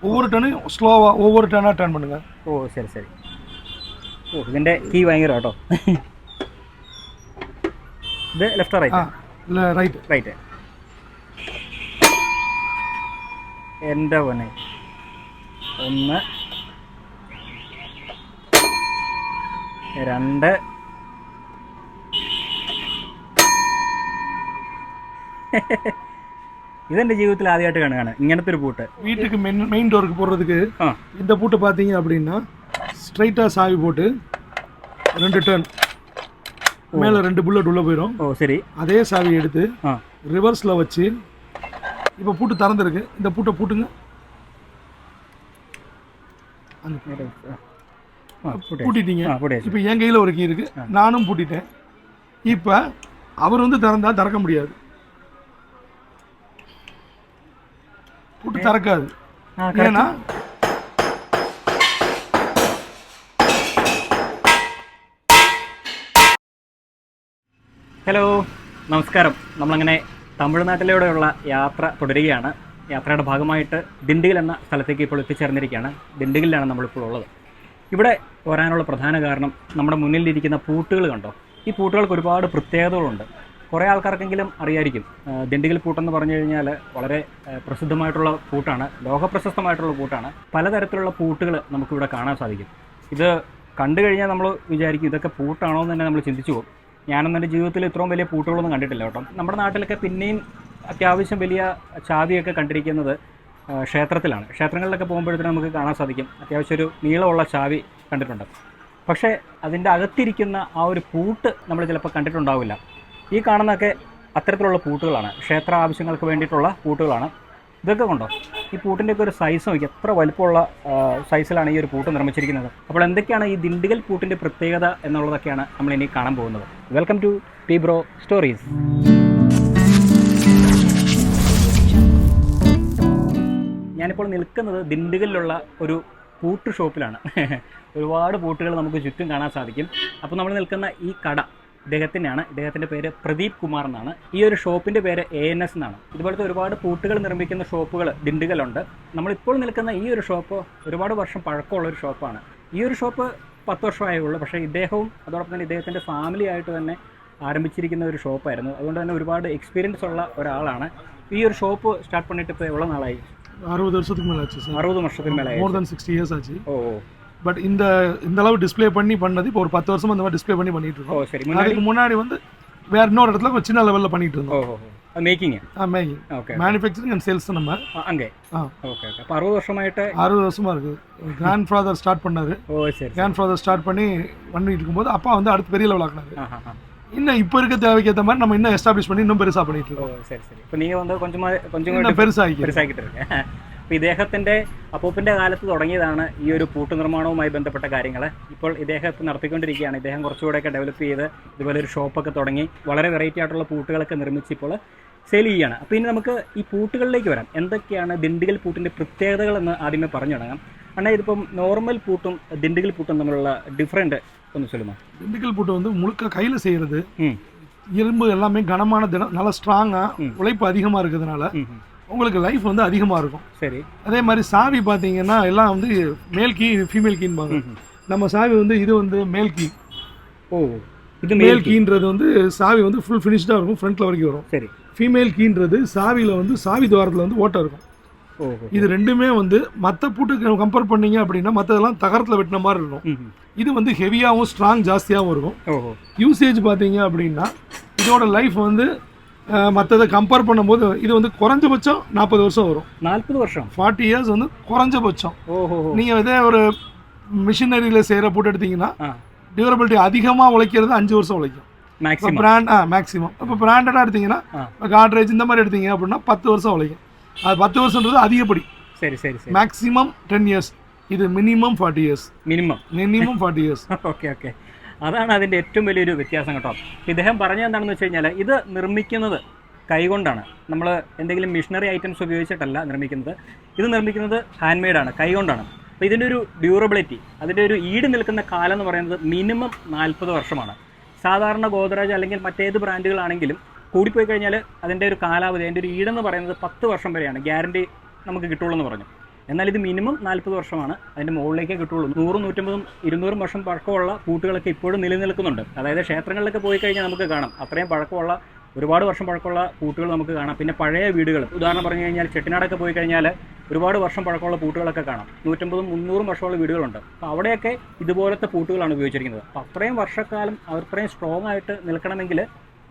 ஒவ்வொரு டர்னும் ஸ்லோவாக ஒவ்வொரு டர்னாக டர்ன் பண்ணுங்கள். ഓ ശരി ശരി. ഓ ഇതിൻ്റെ കീ ഭയങ്കര കേട്ടോ. ഇത് ലെഫ്റ്റ് റൈറ്റ്? இல்லை ரைட்டு. റൈറ്റ്. എൻ്റെ പൊന്നെ. 1 2 ഇതെൻ്റെ ജീവിതത്തിൽ ആദ്യമായിട്ട് കാണുകയാണ് ഇങ്ങനത്തെ ഒരു പൂട്ട്. வீட்டுக்கு மெயின் டோருக்கு போடுறதுக்கு இந்த பூட்டை பார்த்தீங்க அப்படின்னா ஸ்ட்ரைட்டாக சாவி போட்டு 2 டர்ன் மேலே 2 புல்லட் உள்ளே போயிடும். ஓ சரி. அதே சாவி எடுத்து ரிவர்ஸில் வச்சு இப்போ பூட்டு திறந்துருக்கு. இந்த பூட்டை பூட்டுங்க. பூட்டிட்டீங்க. இப்போ என் கையில் ஒரு கீ இருக்குது, நானும் பூட்டிட்டேன். இப்போ அவர் வந்து திறந்தா திறக்க முடியாது, பூட்டு திறக்காது. ஏன்னா ഹലോ നമസ്കാരം. നമ്മളങ്ങനെ തമിഴ്നാട്ടിലൂടെയുള്ള യാത്ര തുടരുകയാണ്. യാത്രയുടെ ഭാഗമായിട്ട് ദിണ്ടിഗൽ എന്ന സ്ഥലത്തേക്ക് ഇപ്പോൾ എത്തിച്ചേർന്നിരിക്കുകയാണ്. ദിണ്ടിഗലിലാണ് നമ്മളിപ്പോൾ ഉള്ളത്. ഇവിടെ വരാനുള്ള പ്രധാന കാരണം നമ്മുടെ മുന്നിലിരിക്കുന്ന പൂട്ടുകൾ കണ്ടോ. ഈ പൂട്ടുകൾക്ക് ഒരുപാട് പ്രത്യേകതകളുണ്ട്. കുറേ ആൾക്കാർക്കെങ്കിലും അറിയായിരിക്കും. ദിണ്ടിഗൽ പൂട്ടെന്ന് പറഞ്ഞു കഴിഞ്ഞാൽ വളരെ പ്രസിദ്ധമായിട്ടുള്ള പൂട്ടാണ്, ലോകപ്രശസ്തമായിട്ടുള്ള പൂട്ടാണ്. പലതരത്തിലുള്ള പൂട്ടുകൾ നമുക്കിവിടെ കാണാൻ സാധിക്കും. ഇത് കണ്ടു കഴിഞ്ഞാൽ നമ്മൾ വിചാരിക്കും ഇതൊക്കെ പൂട്ടാണോ എന്ന് തന്നെ നമ്മൾ ചിന്തിച്ചു പോകും. ഞാനൊന്നും എൻ്റെ ജീവിതത്തിൽ ഇത്രയും വലിയ പൂട്ടുകളൊന്നും കണ്ടിട്ടില്ല കേട്ടോ. നമ്മുടെ നാട്ടിലൊക്കെ പിന്നെയും അത്യാവശ്യം വലിയ ചാവിയൊക്കെ കണ്ടിരിക്കുന്നത് ക്ഷേത്രത്തിലാണ്. ക്ഷേത്രങ്ങളിലൊക്കെ പോകുമ്പോഴത്തേനും നമുക്ക് കാണാൻ സാധിക്കും അത്യാവശ്യം ഒരു നീളമുള്ള ചാവി കണ്ടിട്ടുണ്ട്. പക്ഷേ അതിൻ്റെ അകത്തിരിക്കുന്ന ആ ഒരു പൂട്ട് നമ്മൾ ചിലപ്പോൾ കണ്ടിട്ടുണ്ടാവില്ല. ഈ കാണുന്നതൊക്കെ അത്തരത്തിലുള്ള പൂട്ടുകളാണ്, ക്ഷേത്ര ആവശ്യങ്ങൾക്ക് വേണ്ടിയിട്ടുള്ള പൂട്ടുകളാണ്. ഇതൊക്കെ കൊണ്ടോ ഈ പൂട്ടിൻ്റെയൊക്കെ ഒരു സൈസ് നോക്കി, എത്ര വലുപ്പമുള്ള സൈസിലാണ് ഈ ഒരു പൂട്ട് നിർമ്മിച്ചിരിക്കുന്നത്. അപ്പോൾ എന്തൊക്കെയാണ് ഈ ദിണ്ടിഗൽ പൂട്ടിൻ്റെ പ്രത്യേകത എന്നുള്ളതൊക്കെയാണ് നമ്മൾ ഇനി കാണാൻ പോകുന്നത്. Welcome to P bro stories. ഞാനിപ്പോൾ നിൽക്കുന്നത് ദിണ്ടിഗലിലുള്ള ഒരു പൂട്ട് ഷോപ്പിലാണ്. ഒരുപാട് പൂട്ടുകൾ നമുക്ക് ചുറ്റും കാണാൻ സാധിക്കും. അപ്പോൾ നമ്മൾ നിൽക്കുന്ന ഈ കട ഇദ്ദേഹത്തിൻ്റെ പേര് പ്രദീപ് കുമാർ എന്നാണ്. ഈ ഒരു ഷോപ്പിൻ്റെ പേര് ANS എന്നാണ്. ഇതുപോലത്തെ ഒരുപാട് പൂട്ടുകൾ നിർമ്മിക്കുന്ന ഷോപ്പുകൾ ദിണ്ടിഗലുണ്ട്. നമ്മളിപ്പോൾ നിൽക്കുന്ന ഈ ഒരു ഷോപ്പ് ഒരുപാട് വർഷം പഴക്കമുള്ളൊരു ഷോപ്പാണ്. ഈ ഒരു ഷോപ്പ് 10 വർഷമായേ ഉള്ളൂ. പക്ഷേ ഇദ്ദേഹവും അതോടൊപ്പം തന്നെ ഇദ്ദേഹത്തിൻ്റെ ഫാമിലി ആയിട്ട് തന്നെ ആരംഭിച്ചിരിക്കുന്ന ഒരു ഷോപ്പായിരുന്നു. അതുകൊണ്ട് തന്നെ ഒരുപാട് എക്സ്പീരിയൻസ് ഉള്ള ഒരാളാണ്. ഈ ഒരു ഷോപ്പ് സ്റ്റാർട്ട് பண்ணிட்டு ഇപ്പോൾ എவ்வளோ നാളായി? 60 வருஷத்துக்கு மேலே ஆச்சு சார். 60 வருஷத்துக்கு மேலே, மோர் தென் 60 இயர்ஸ் ஆச்சு. ஓ. பட் இந்த அளவு டிஸ்பிளே பண்ணது இப்போ ஒரு 10 வருஷமா அந்த மாதிரி டிஸ்பிளே பண்ணிட்டு இருக்கோம். சரி. அதுக்கு முன்னாடி வந்து வேற இன்னொரு இடத்துல ஒரு சின்ன லெவலில் பண்ணிட்டு இருந்தோம். Making making. Okay. Manufacturing and sales நம்ம அங்கே. Okay okay. അപ്പോൾ 60 വർഷമായിട്ട് 60 வருஷமா இருக்கு. கிராண்ட் ஃபாதர் ஸ்டார்ட் பண்ணாரு. ஓ சரி. கிராண்ட் ஃபாதர் ஸ்டார்ட் பண்ணிட்டு இருக்கும்போது அப்பா வந்து அடுத்து பெரிய லெவல் ஆக்குனாரு. இன்னும் இப்போ இருக்க தேவைக்கு ஏற்ற மாதிரி நம்ம இன்னும் எஸ்டாப்ளிஷ் பண்ணி இன்னும் பெருசாக பண்ணிட்டு இருக்கோம். ഓ ശരി ശരി. ഇപ്പോൾ நீங்கள் வந்து கொஞ்சம் பெருசாகிட்டு ഇருக்கு. അപ്പോൾ ഇദ്ദേഹത്തിൻ്റെ അപ്പൂപ്പൻ്റെ കാലത്ത് തുടങ്ങിയതാണ് ഈ ഒരു പൂട്ട് നിർമ്മാണവുമായി ബന്ധപ്പെട്ട കാര്യങ്ങൾ. ഇപ്പോൾ ഇദ്ദേഹം നടത്തിക്കൊണ്ടിരിക്കുകയാണ്. ഇദ്ദേഹം കുറച്ചുകൂടെയൊക്കെ ഡെവലപ്പ് ചെയ്ത് ഇതുപോലെ ഒരു ഷോപ്പൊക്കെ തുടങ്ങി വളരെ വെറൈറ്റി ആയിട്ടുള്ള പൂട്ടുകളൊക്കെ നിർമ്മിച്ച് ഇപ്പോൾ സെയിൽ ചെയ്യുകയാണ്. അപ്പോൾ ഇനി നമുക്ക് ഈ പൂട്ടുകളിലേക്ക് വരാം. എന്തൊക്കെയാണ് ദിണ്ടിഗൽ പൂട്ടിൻ്റെ പ്രത്യേകതകളെന്ന് ആദ്യമേ പറഞ്ഞു തുടങ്ങാം. ஆனால் ഇതിപ്പം നോർമൽ പൂട്ടും ദിണ്ടിഗൽ പൂട്ടും തമ്മിലുള്ള ഡിഫറൻറ്റ് ഒന്ന് சொல்லுமா? திண்டுக்கல் பூட்டு வந்து முழுக்க கையில் செய்கிறது, இரும்பு எல்லாமே கனமான நல்லா ஸ்ட்ராங்காக உழைப்பு அதிகமாக இருக்கிறதுனால உங்களுக்கு லைஃப் வந்து அதிகமாக இருக்கும். சரி. அதே மாதிரி சாவி பார்த்தீங்கன்னா எல்லாம் வந்து மேல் கீ ஃபீமேல் கீன்பாங்க. நம்ம சாவி வந்து இது வந்து மேல் கீ. ஓ. இது மேல் கீன்றது வந்து சாவி வந்து ஃபுல் ஃபினிஷ்டாக இருக்கும், ஃப்ரண்ட்டில் வரைக்கும் வரும். சரி. ஃபீமேல் கீன்றது சாவியில் வந்து சாவி துவாரத்தில் வந்து ஓட்டை இருக்கும். இது ரெண்டுமே வந்து மற்ற பூட்டுக்கு கம்பேர் பண்ணீங்க அப்படின்னா மற்றதெல்லாம் தகரத்தில் வெட்டின மாதிரி இருக்கும். இது வந்து ஹெவியாகவும் ஸ்ட்ராங் ஜாஸ்தியாகவும் இருக்கும். யூசேஜ் பார்த்தீங்க அப்படின்னா இதோட லைஃப் வந்து மற்றதை கம்பேர் பண்ணும்போது இது வந்து குறைஞ்சபட்சம் 40 வருஷம் வரும். 40 வருஷம் 40 இயர்ஸ் வந்து குறைஞ்சபட்சம். நீங்கள் இதே ஒரு மிஷினரியில் செய்கிற பூட்டு எடுத்தீங்கன்னா டியூரபிலிட்டி அதிகமாக உழைக்கிறது 5 வருஷம் உழைக்கும் மேக்ஸிமம். இப்போ பிராண்டடாக எடுத்தீங்கன்னா காட்ரேஜ் இந்த மாதிரி எடுத்தீங்க அப்படின்னா 10 வருஷம் உழைக்கும். அது 10 வருஷன்றது அதிகப்படி. சரி சரி சரி. Maximum 10 years. ഇത് minimum 40 years. Minimum 40 years. Okay okay. അതാണ് അതിൻ്റെ ഏറ്റവും വലിയൊരു വ്യത്യാസം കേട്ടോ. ഇദ്ദേഹം പറഞ്ഞത് എന്താണെന്ന് വെച്ച് കഴിഞ്ഞാൽ ഇത് നിർമ്മിക്കുന്നത് കൈകൊണ്ടാണ്. നമ്മൾ എന്തെങ്കിലും മിഷനറി ഐറ്റംസ് ഉപയോഗിച്ചിട്ടല്ല നിർമ്മിക്കുന്നത്. ഇത് നിർമ്മിക്കുന്നത് ഹാൻഡ് മെയ്ഡാണ്, കൈകൊണ്ടാണ്. അപ്പോൾ ഇതിൻ്റെ ഒരു ഡ്യൂറബിലിറ്റി, അതിൻ്റെ ഒരു ഈട് നിൽക്കുന്ന കാലം എന്ന് പറയുന്നത് മിനിമം 40 വർഷമാണ്. സാധാരണ ഗോദ്രാജ് അല്ലെങ്കിൽ മറ്റേത് ബ്രാൻഡുകളാണെങ്കിലും കൂടിപ്പോയി കഴിഞ്ഞാൽ അതിൻ്റെ ഒരു കാലാവധി, അതിൻ്റെ ഒരു ഈടെന്ന് പറയുന്നത് 10 വർഷം വരെയാണ് ഗ്യാരണ്ടി നമുക്ക് കിട്ടുള്ളൂ എന്ന് പറഞ്ഞു. എന്നാൽ ഇത് മിനിമം 40 വർഷമാണ്, അതിൻ്റെ മുകളിലേക്കേ കിട്ടുള്ളൂ. 100, 150, 200 വർഷം പഴക്കമുള്ള പൂട്ടുകളൊക്കെ ഇപ്പോഴും നിലനിൽക്കുന്നുണ്ട്. അതായത് ക്ഷേത്രങ്ങളിലൊക്കെ പോയി കഴിഞ്ഞാൽ നമുക്ക് കാണാം അത്രയും പഴക്കമുള്ള, ഒരുപാട് വർഷം പഴക്കമുള്ള പൂട്ടുകൾ നമുക്ക് കാണാം. പിന്നെ പഴയ വീടുകൾ, ഉദാഹരണം പറഞ്ഞു കഴിഞ്ഞാൽ ചെട്ടിനാടൊക്കെ പോയി കഴിഞ്ഞാൽ ഒരുപാട് വർഷം പഴക്കമുള്ള പൂട്ടുകളൊക്കെ കാണാം. 150, 300 വർഷമുള്ള വീടുകളുണ്ട്. അപ്പോൾ അവിടെയൊക്കെ ഇതുപോലത്തെ പൂട്ടുകളാണ് ഉപയോഗിച്ചിരിക്കുന്നത്. അപ്പോൾ അത്രയും വർഷക്കാലം അത്രയും സ്ട്രോങ് ആയിട്ട് നിൽക്കണമെങ്കിൽ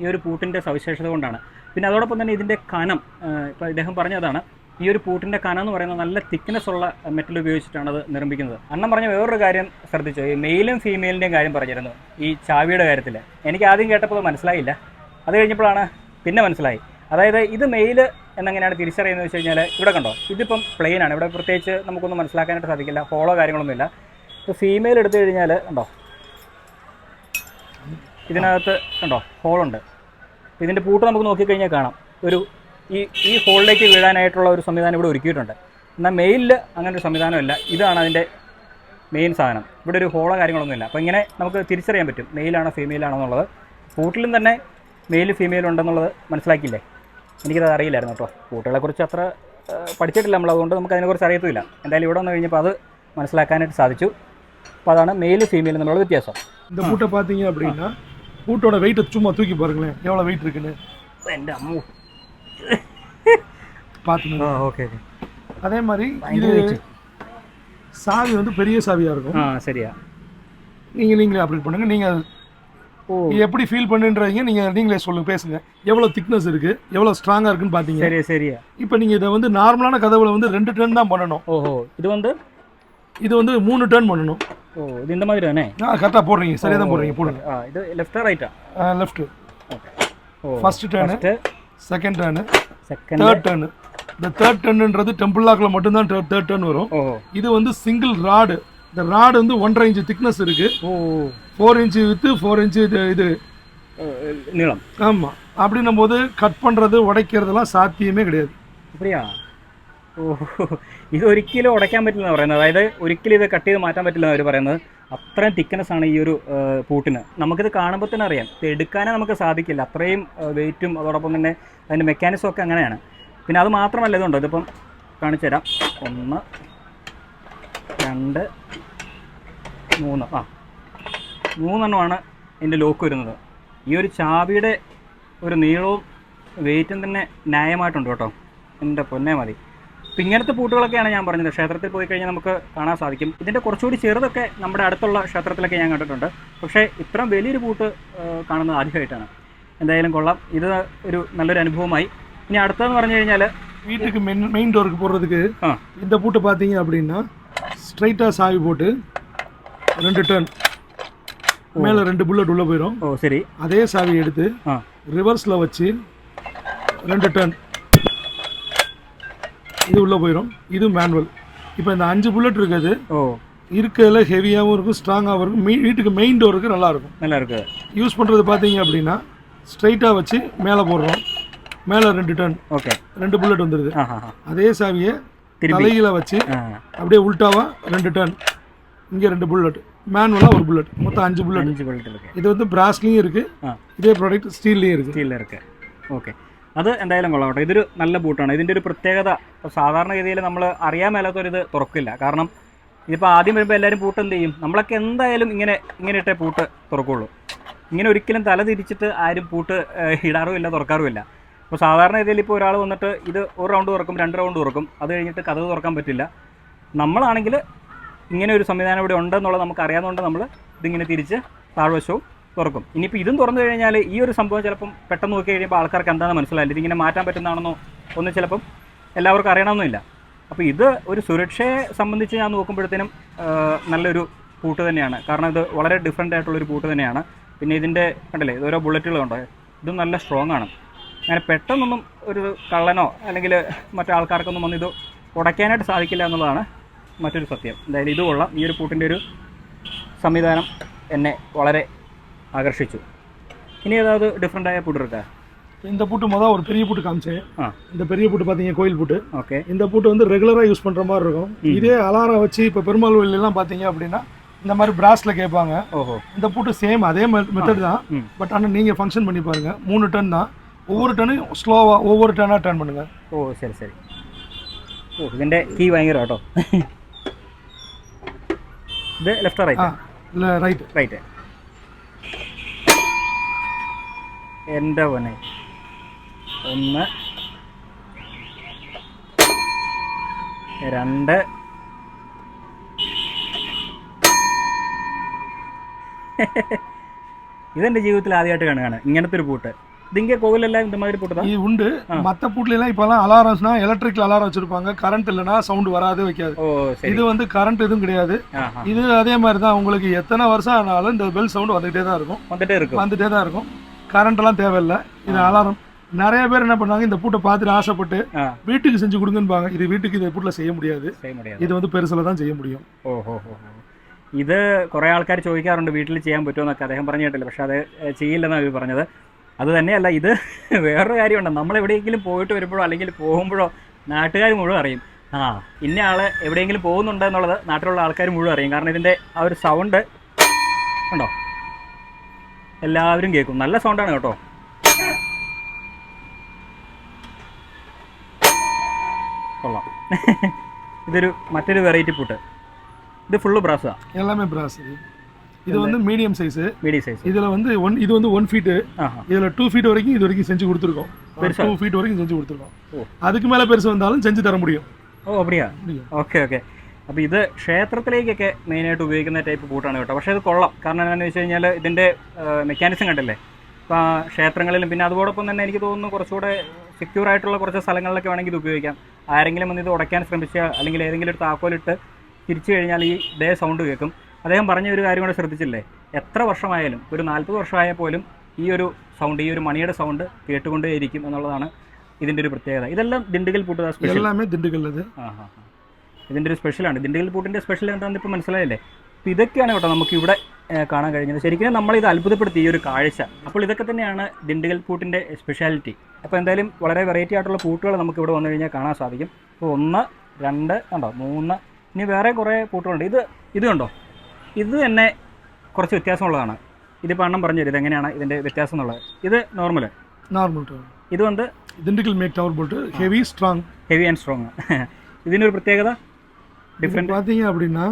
ഈ ഒരു പൂട്ടിൻ്റെ സവിശേഷത കൊണ്ടാണ്. പിന്നെ അതോടൊപ്പം തന്നെ ഇതിൻ്റെ കനം, ഇപ്പോൾ ഇദ്ദേഹം പറഞ്ഞതാണ്, ഈ ഒരു പൂട്ടിൻ്റെ കനം എന്ന് പറയുന്നത് നല്ല തിക്നെസ് ഉള്ള മെറ്റൽ ഉപയോഗിച്ചിട്ടാണ് അത് നിർമ്മിക്കുന്നത്. അണ്ണൻ പറഞ്ഞ വേറൊരു കാര്യം ശ്രദ്ധിച്ചു, ഈ മെയിലും ഫീമെയിലിൻ്റെയും കാര്യം പറഞ്ഞിരുന്നു ഈ ചാവിയുടെ കാര്യത്തിൽ. എനിക്ക് ആദ്യം കേട്ടപ്പോൾ മനസ്സിലായില്ല, അത് കഴിഞ്ഞപ്പോഴാണ് പിന്നെ മനസ്സിലായി. അതായത് ഇത് മെയിൽ എന്നെങ്ങനെയാണ് തിരിച്ചറിയുന്നത് വെച്ച് കഴിഞ്ഞാൽ, ഇവിടെ കണ്ടോ, ഇതിപ്പം പ്ലെയിൻ ആണ്, ഇവിടെ പ്രത്യേകിച്ച് നമുക്കൊന്നും മനസ്സിലാക്കാനായിട്ട് സാധിക്കില്ല, ഹോളോ കാര്യങ്ങളൊന്നുമില്ല. ഇപ്പോൾ ഫീമെയിൽ എടുത്തു കഴിഞ്ഞാൽ കണ്ടോ, ഇതിനകത്ത് കണ്ടോ ഹോളുണ്ട്. ഇതിൻ്റെ പൂട്ട് നമുക്ക് നോക്കിക്കഴിഞ്ഞാൽ കാണാം, ഒരു ഈ ഹോളിലേക്ക് വീഴാനായിട്ടുള്ള ഒരു സംവിധാനം ഇവിടെ ഒരുക്കിയിട്ടുണ്ട്. എന്നാൽ മെയിലിൽ അങ്ങനെ ഒരു സംവിധാനമില്ല. ഇതാണ് അതിൻ്റെ മെയിൻ സാധനം. ഇവിടെ ഒരു ഹോളോ കാര്യങ്ങളൊന്നുമില്ല. അപ്പോൾ ഇങ്ങനെ നമുക്ക് തിരിച്ചറിയാൻ പറ്റും മെയിലാണോ ഫീമെയിലാണോ എന്നുള്ളത്. പൂട്ടിലും തന്നെ മെയിൽ ഫീമെയിൽ ഉണ്ടെന്നുള്ളത് മനസ്സിലാക്കിയില്ലേ? എനിക്കത് അറിയില്ലായിരുന്നു കേട്ടോ. പൂട്ടുകളെക്കുറിച്ച് അത്ര പഠിച്ചിട്ടില്ല നമ്മൾ, അതുകൊണ്ട് നമുക്ക് അതിനെക്കുറിച്ച് അറിയത്തില്ല. എന്തായാലും ഇവിടെ വന്നു കഴിഞ്ഞപ്പോൾ അത് മനസ്സിലാക്കാനായിട്ട് സാധിച്ചു. അപ്പോൾ അതാണ് മെയിൽ ഫീമെയിൽ എന്നുള്ള വ്യത്യാസം. இந்த பூட்டை பார்த்தீங்க அப்படின்னா பூட்டோட வெயிட்டை சும்மா தூக்கி பாருங்களேன், எவ்வளோ வெயிட் இருக்குன்னு. എൻ്റെ அம்மு பார்த்துங்க. ஓகே. அதே மாதிரி இது சாவி வந்து பெரிய சாவியாக இருக்கும். சரியா, நீங்களே ஆப்ரேட் பண்ணுங்கள். நீங்கள் எப்படி ஃபீல் பண்ணுன்றீங்க நீங்களே சொல்லுங்கள், பேசுங்க. எவ்வளோ திக்னஸ் இருக்குது, எவ்வளோ ஸ்ட்ராங்காக இருக்குன்னு பார்த்தீங்க. சரியா சரியா. இப்போ நீங்கள் இதை வந்து நார்மலான கதவுல வந்து 2 டர்ன் தான் பண்ணணும். ஓஹோ, இது வந்து 3 டர்ன் பண்ணணும். ஓ, இது இந்த மாதிரி தானே? கரெக்டாக போடுறீங்க, சரியாக தான் போடுறீங்க. போடுங்க. இது லெஃப்டா ரைட்டா? Left. Okay. First turn, second turn, second, third turn. இந்த தேர்ட் டர்ன்ன்றது டெம்பிள் லாக்ல மட்டும்தான் தேர்ட் டர்ன் வரும். இது வந்து சிங்கிள் ராடு. இந்த ராடு வந்து 1.5 இன்ச் திக்னஸ் இருக்கு. 4 இன்ச் வித்து 4 இன்ச் இது நீளம். ஆமா. அப்படின்னும் போது கட் பண்றது உடைக்கிறதெல்லாம் സാധ്യമേ கிடையாது. அப்படியா? ഓ, ഇത് ഒരിക്കലും ഉടയ്ക്കാൻ പറ്റില്ലെന്ന് പറയുന്നത്. അതായത് ഒരിക്കലും ഇത് കട്ട് ചെയ്ത് മാറ്റാൻ പറ്റില്ല അവർ പറയുന്നത്. അത്രയും തിക്നെസ് ആണ് ഈ ഒരു പൂട്ടിന്. നമുക്കിത് കാണുമ്പോൾ തന്നെ അറിയാം, ഇത് എടുക്കാനേ നമുക്ക് സാധിക്കില്ല, അത്രയും വെയിറ്റും അതോടൊപ്പം തന്നെ അതിൻ്റെ മെക്കാനിസം ഒക്കെ അങ്ങനെയാണ്. പിന്നെ അത് മാത്രമല്ല, ഇതുണ്ട്, ഇതിപ്പം കാണിച്ചു തരാം. 1, 2, 3, 3 ഇതിൻ്റെ ലോക്ക് വരുന്നത്. ഈ ഒരു ചാവിയുടെ ഒരു നീളവും വെയിറ്റും തന്നെ ന്യായമായിട്ടുണ്ട് കേട്ടോ. എൻ്റെ പൊന്നേ മതി. അപ്പം ഇങ്ങനത്തെ പൂട്ടുകളൊക്കെയാണ് ഞാൻ പറഞ്ഞത്, ക്ഷേത്രത്തിൽ പോയി കഴിഞ്ഞാൽ നമുക്ക് കാണാൻ സാധിക്കും. ഇതിൻ്റെ കുറച്ചുകൂടി ചെറുതൊക്കെ നമ്മുടെ അടുത്തുള്ള ക്ഷേത്രത്തിലൊക്കെ ഞാൻ കണ്ടിട്ടുണ്ട്. പക്ഷേ ഇത്രയും വലിയൊരു പൂട്ട് കാണുന്നത് ആദ്യമായിട്ടാണ്. എന്തായാലും കൊള്ളാം, ഇത് ഒരു നല്ലൊരു അനുഭവമായി. ഇനി അടുത്തതെന്ന് പറഞ്ഞു കഴിഞ്ഞാൽ, வீட்டுக்கு மெயின் டோருக்கு போடுறதுக்கு இந்த பூட்டை பார்த்தீங்க அப்படின்னா ஸ்ட்ரைட்டாக சாவி போட்டு 2 டர்ன் மேலே 2 புல்லட் உள்ளே போயிடும். ஓ சரி. அதே சாவியை எடுத்து ரிவர்ஸில் வச்சு 2 டர்ன் இது உள்ளே போயிடும். இது மேனுவல். இப்போ இந்த 5 புல்லட் இருக்குது. இருக்கிறதுல ஹெவியாகவும் இருக்கும், ஸ்ட்ராங்காகவும் இருக்கும். வீட்டுக்கு மெயின் டோருக்கு நல்லாயிருக்கும். நல்லா இருக்கு. யூஸ் பண்ணுறது பார்த்தீங்க அப்படின்னா ஸ்ட்ரைட்டாக வச்சு மேலே போடுறோம், மேலே 2 டர்ன், ஓகே, 2 புல்லட் வந்துடுது. அதே சாவியை தலையில வச்சு அப்படியே உல்டாவா 2 டர்ன், இங்கே 2 புல்லட், மேனுவலாக 1 புல்லட், மொத்தம் 5 புல்லட். இருக்கு. இது வந்து ബ്രാസ്ലിയും இருக்குது, இதே ப்ராடக்ட் ஸ்டீல்லையும் இருக்குது. സ്റ്റീലിൽ ഇருக்கு. ഓക്കെ, അത് എന്തായാലും കൊള്ളാം കേട്ടോ. ഇതൊരു നല്ല ബൂട്ടാണ്. ഇതിൻ്റെ ഒരു പ്രത്യേകത, ഇപ്പോൾ സാധാരണഗതിയിൽ നമ്മൾ അറിയാൻ മേലാത്തൊരിത് തുറക്കില്ല. കാരണം ഇതിപ്പോൾ ആദ്യം വരുമ്പോൾ എല്ലാവരും പൂട്ട് എന്ത് ചെയ്യും, നമ്മളൊക്കെ എന്തായാലും ഇങ്ങനെ ഇട്ടേ പൂട്ട് തുറക്കുള്ളൂ. ഇങ്ങനെ ഒരിക്കലും തല തിരിച്ചിട്ട് ആരും പൂട്ട് ഇടാറുമില്ല, തുറക്കാറുമില്ല. അപ്പോൾ സാധാരണ ഇതിൽ ഇപ്പോൾ ഒരാൾ വന്നിട്ട് ഇത് 1 റൗണ്ട് തുറക്കും, 2 റൗണ്ട് തുറക്കും, അത് കഴിഞ്ഞിട്ട് കഥ തുറക്കാൻ പറ്റില്ല. നമ്മളാണെങ്കിൽ ഇങ്ങനെ ഒരു സംവിധാനം ഇവിടെ ഉണ്ടെന്നുള്ളത് നമുക്ക് അറിയാവുന്നതുകൊണ്ട് നമ്മൾ ഇതിങ്ങനെ തിരിച്ച് താഴ്വശവും തുറക്കും. ഇനിയിപ്പോൾ ഇതും തുറന്നു കഴിഞ്ഞാൽ ഈ ഒരു സംഭവം ചിലപ്പം പെട്ടെന്ന് നോക്കി കഴിയുമ്പോൾ ആൾക്കാർക്ക് എന്താണെന്ന് മനസ്സിലായില്ല, ഇതിങ്ങനെ മാറ്റാൻ പറ്റുന്നതാണെന്നോ ഒന്നും ചിലപ്പം എല്ലാവർക്കും അറിയണമെന്നില്ല. അപ്പോൾ ഇത് ഒരു സുരക്ഷയെ സംബന്ധിച്ച് ഞാൻ നോക്കുമ്പോഴത്തേനും നല്ലൊരു പൂട്ട് തന്നെയാണ്. കാരണം ഇത് വളരെ ഡിഫറെൻ്റ് ആയിട്ടുള്ളൊരു പൂട്ട് തന്നെയാണ്. പിന്നെ ഇതിൻ്റെ കണ്ടില്ലേ, ഓരോ ബുള്ളറ്റുകളുണ്ടോ, ഇതും നല്ല സ്ട്രോങ് ആണ്. അങ്ങനെ പെട്ടെന്നൊന്നും ഒരു കള്ളനോ അല്ലെങ്കിൽ മറ്റാൾക്കാർക്കൊന്നും വന്ന് ഇത് ഉടയ്ക്കാനായിട്ട് സാധിക്കില്ല എന്നുള്ളതാണ് മറ്റൊരു സത്യം. എന്തായാലും ഇത് കൊള്ളാം. ഈ ഒരു പൂട്ടിൻ്റെ ഒരു സംവിധാനം എന്നെ വളരെ ആകർഷിച്ചു. ഇനി ஏதாவது டிஃப்ரெண்டாக பூட்டு இருக்கா? இந்த பூட்டு மொதல் ஒரு பெரிய பூட்டு காமிச்சேன். இந்த பெரிய பூட்டு பார்த்தீங்க கோயில் பூட்டு. ஓகே. இந்த பூட்டு வந்து ரெகுலராக யூஸ் பண்ணுற மாதிரி இருக்கும். இதே அலாரம் வச்சு இப்போ பெருமாள் கோயிலெல்லாம் பார்த்தீங்க அப்படின்னா இந்த மாதிரி பிராஸில் கேட்பாங்க. ஓஹோ. இந்த பூட்டு சேம் அதே மெத்தட் தான். பட் ஆனால் நீங்கள் ஃபங்க்ஷன் பண்ணி பாருங்கள். 3 டன் தான். ஒவ்வொரு டன்னும் ஸ்லோவாக ஒவ்வொரு டன்னாக டர்ன் பண்ணுங்கள். ஓ சரி சரி. ഓ ഇതിൻ്റെ കീ ഭയങ്കര കേട്ടോ. ഇത് ലെഫ്റ്റ് റൈറ്റ്? റൈറ്റ്. റൈറ്റ്. എൻ്റെ പോനെ 1 2 ഇതെന്റെ ജീവിതത്തിൽ ആദ്യമായിട്ട് കാണുകയാണ് ഇങ്ങനത്തെ ഒരു പൂട്ട്. ഇതിங்க கோவிலெல்லாம் இந்த மாதிரி போட்டு தான் இது உண்டு. மற்ற பூட்லாம் இப்போலாம் அலாரம்ஸ்னா எலக்ட்ரிக்கல் அலாரம் வச்சிருப்பாங்க. கரண்ட் இல்லைனா சவுண்ட் வராது வைக்காது. இது வந்து கரண்ட் எதுவும் கிடையாது. இது அதே மாதிரி தான், உங்களுக்கு எத்தனை வருஷம் ஆனாலும் இந்த பெல் சவுண்ட் வந்துகிட்டே தான் இருக்கும். கரண்ட் எல்லாம் தேவையில்லை. இது அலாரம். நிறைய பேர் என்ன பண்ணாங்க, இந்த பூட்டை பார்த்துட்டு ஆசைப்பட்டு வீட்டுக்கு செஞ்சு கொடுங்கன்னு. இது வீட்டுக்கு இந்த பூட்டில் செய்ய முடியாது. இது வந்து பெருசில் தான் செய்ய முடியும். ഇത് കുറേ ആൾക്കാർ ചോദിക്കാറുണ്ട് വീട്ടിൽ ചെയ്യാൻ പറ്റുമോ എന്നൊക്കെ. അദ്ദേഹം പറഞ്ഞു കേട്ടില്ല, പക്ഷെ അത് ചെയ്യില്ലെന്നാണ് അവർ പറഞ്ഞത്. അത് തന്നെയല്ല, ഇത് വേറൊരു കാര്യമുണ്ട്. നമ്മൾ എവിടെയെങ്കിലും പോയിട്ട് വരുമ്പോഴോ അല്ലെങ്കിൽ പോകുമ്പോഴോ നാട്ടുകാർ മുഴുവൻ അറിയും, ഇന്ന ആൾ എവിടെയെങ്കിലും പോകുന്നുണ്ട് എന്നുള്ളത് നാട്ടിലുള്ള ആൾക്കാർ മുഴുവൻ അറിയും. കാരണം ഇതിൻ്റെ ആ ഒരു സൗണ്ട് ഉണ്ടോ, എല്ലാവരും കേൾക്കും. നല്ല സൗണ്ടാണ് കേട്ടോ. കൊള്ളാം. ഇതൊരു മറ്റൊരു വെറൈറ്റി പൂട്ട്. இது ஃபுல்லு பிராஸா? எல்லாமே பிராஸ். இது வந்து மீடியம் சைஸ். இதில் வந்து இது வந்து 1 ஃபீட்டு. இதில் 2 ஃபீட் வரைக்கும் இது வரைக்கும் செஞ்சு கொடுத்துருக்கோம். 2 ஃபீட் வரைக்கும் செஞ்சு கொடுத்துருக்கோம். அதுக்கு மேலே பெருசு வந்தாலும் செஞ்சு தர முடியும். ഓ അപ്പടിയാ? Okay okay. അപ്പോൾ ഇത് ക്ഷേത്രത്തിലേക്കൊക്കെ മെയിനായിട്ട് ഉപയോഗിക്കുന്ന ടൈപ്പ് പൂട്ടാണ് കേട്ടോ. പക്ഷേ ഇത് കൊള്ളാം. കാരണം എന്താണെന്ന് വെച്ച് കഴിഞ്ഞാൽ ഇതിൻ്റെ മെക്കാനിസം കണ്ടല്ലേ. ഇപ്പോൾ ക്ഷേത്രങ്ങളിലും പിന്നെ അതോടൊപ്പം തന്നെ എനിക്ക് തോന്നുന്നു കുറച്ചുകൂടെ സെക്യൂർ ആയിട്ടുള്ള കുറച്ച് സ്ഥലങ്ങളിലൊക്കെ വേണമെങ്കിൽ ഇത് ഉപയോഗിക്കാം. ആരെങ്കിലും വന്ന് ഇത് ഉടയ്ക്കാൻ ശ്രമിച്ചാൽ അല്ലെങ്കിൽ ഏതെങ്കിലും ഒരു താക്കോലിട്ട് തിരിച്ചു കഴിഞ്ഞാൽ ഈ ഇതേ സൗണ്ട് കേൾക്കും. അദ്ദേഹം പറഞ്ഞ ഒരു കാര്യം കൂടെ ശ്രദ്ധിച്ചില്ലേ, എത്ര വർഷമായാലും ഒരു 40 വർഷമായാൽ പോലും ഈ ഒരു സൗണ്ട്, ഈ ഒരു മണിയുടെ സൗണ്ട് കേട്ടുകൊണ്ടേയിരിക്കും എന്നുള്ളതാണ് ഇതിൻ്റെ ഒരു പ്രത്യേകത. ഇതെല്ലാം ദിണ്ടുകൽ പൂട്ട് സ്പെഷ്യൽ. ഇതിൻ്റെ ഒരു സ്പെഷ്യലാണ്. ദിണ്ടുകൽ പൂട്ടിൻ്റെ സ്പെഷ്യൽ എന്താണെന്ന് ഇപ്പോൾ മനസ്സിലായില്ലേ. അപ്പോൾ ഇതൊക്കെയാണ് കേട്ടോ നമുക്ക് ഇവിടെ കാണാൻ കഴിഞ്ഞത്. ശരിക്കും നമ്മളിത് അത്ഭുതപ്പെടുത്തി ഈ ഒരു കാഴ്ച. അപ്പോൾ ഇതൊക്കെ തന്നെയാണ് ദിണ്ടുകൽ പൂട്ടിൻ്റെ സ്പെഷ്യാലിറ്റി. അപ്പോൾ എന്തായാലും വളരെ വെറൈറ്റി ആയിട്ടുള്ള പൂട്ടുകൾ നമുക്ക് ഇവിടെ വന്നു കഴിഞ്ഞാൽ കാണാൻ സാധിക്കും. ഇപ്പോൾ 1 2 കണ്ടോ 3. ഇനി വേറെ കുറേ പൂട്ടുകളുണ്ട്. ഇത് കണ്ടോ, ഇത് തന്നെ കുറച്ച് വ്യത്യാസമുള്ളതാണ്. ഇതിപ്പോൾ അണ്ണം പറഞ്ഞു തരും ഇതെങ്ങനെയാണ് ഇതിൻ്റെ വ്യത്യാസം എന്നുള്ളത്. ഇത് നോർമൽ. ഇത് വന്ന് Dindigul make tower boat heavy and strong. ഇതിനൊരു പ്രത്യേകത டிஃபரண்ட் பார்த்தீங்க அப்படின்னா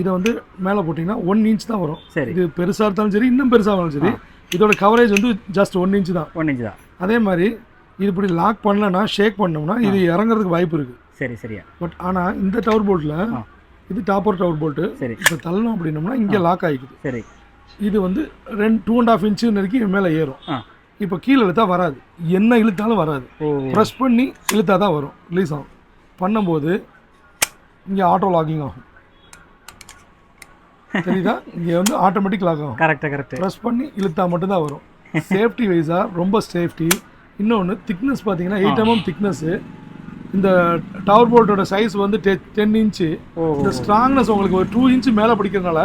இதை வந்து மேலே போட்டிங்கன்னா 1 இன்ச் தான் வரும். சரி, இது பெருசாக இருந்தாலும் சரி, இன்னும் பெருசாக இருந்தாலும் சரி, இதோட கவரேஜ் வந்து ஜஸ்ட் 1 இன்ச் தான். 1 இன்ச் தான். அதே மாதிரி இது இப்படி லாக் பண்ணலன்னா, ஷேக் பண்ணோம்னா இது இறங்குறதுக்கு வாய்ப்பு இருக்குது. சரி சரியா. பட் ஆனால் இந்த டவர் போல்ட்டில் இது டாப்பர் டவர் போல்ட்டு. சரி, இப்போ தள்ளணும் அப்படின்னோம்னா இங்கே லாக் ஆகிக்குது. சரி, இது வந்து 2.5 இன்ச்சு நெருக்கி மேலே ஏறும். இப்போ கீழே இழுத்தா வராது, என்ன இழுத்தாலும் வராது. ப்ரெஸ் பண்ணி இழுத்தா தான் வரும், ரிலீஸ் ஆகும். பண்ணும்போது இங்கே ஆட்டோ லாக்கிங் ஆகும். சரிதா, இங்கே வந்து ஆட்டோமேட்டிக் லாக் ஆகும். கரெக்டாக ப்ரெஸ் பண்ணி இழுத்தா மட்டும்தான் வரும். சேஃப்டி வைஸாக ரொம்ப சேஃப்டி. இன்னொன்று திக்னஸ் பார்த்தீங்கன்னா 8 mm திக்னஸ்ஸு. இந்த டவர் போல்ட்டோட சைஸ் வந்து 10 இன்ச்சு. இந்த ஸ்ட்ராங்னஸ் உங்களுக்கு ஒரு 2 இன்ச்சு மேலே பிடிக்கிறதுனால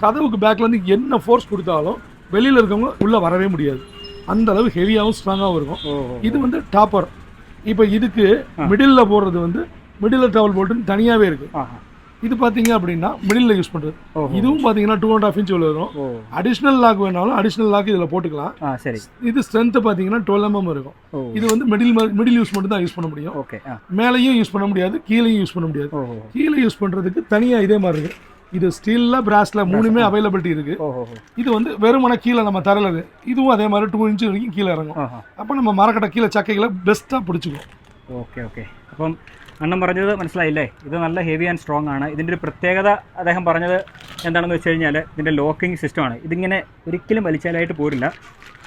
கதவுக்கு பேக்லேருந்து என்ன ஃபோர்ஸ் கொடுத்தாலும் வெளியில் இருக்கவங்க உள்ளே வரவே முடியாது. அந்த அளவு ஹெவியாகவும் ஸ்ட்ராங்காகவும் இருக்கும். இது வந்து டாப்பர். இப்போ இதுக்கு மிடில் போடுறது வந்து மிடில் டவர் போல்ட்டுன்னு தனியாகவே இருக்குது. இது பார்த்தீங்க அப்படின்னா மிடில் யூஸ் பண்ணுறது. இதுவும் பார்த்தீங்கன்னா 2.5 இன்ச் வரும். அடிஷ்னல் லாக் வேணாலும் அடிஷ்னல் லாக் இதில் போட்டுக்கலாம். சரி, இது ஸ்ட்ரென்த்து பார்த்தீங்கன்னா 12 mm இருக்கும். இது வந்து மிடில் யூஸ் மட்டும் தான் யூஸ் பண்ண முடியும். மேலேயும் யூஸ் பண்ண முடியாது, கீழேயும் யூஸ் பண்ண முடியாது. கீழே யூஸ் பண்ணுறதுக்கு தனியாக இதே மாதிரி இருக்குது. இது ஸ்டீலில் பிராஸில் 3மே அவைலபிலிட்டி இருக்குது. இது வந்து வெறுமனை கீழே நம்ம தரலது. இதுவும் அதே மாதிரி 2 இன்ச்சு வரைக்கும் கீழே இறங்கும். அப்போ நம்ம மரக்கட்டை கீழே ചക്കകളെ ബെസ്റ്റാக പിടിച്ചിക്കും. Okay okay. അപ്പം അണ്ണം പറഞ്ഞത് മനസ്സിലായില്ലേ, ഇത് നല്ല ഹെവി ആൻഡ് സ്ട്രോങ് ആണ്. ഇതിൻ്റെ ഒരു പ്രത്യേകത അദ്ദേഹം പറഞ്ഞത് എന്താണെന്ന് വെച്ച് കഴിഞ്ഞാൽ ഇതിൻ്റെ ലോക്കിംഗ് സിസ്റ്റമാണ്. ഇതിങ്ങനെ ഒരിക്കലും വലിച്ചാലായിട്ട് പോരില്ല.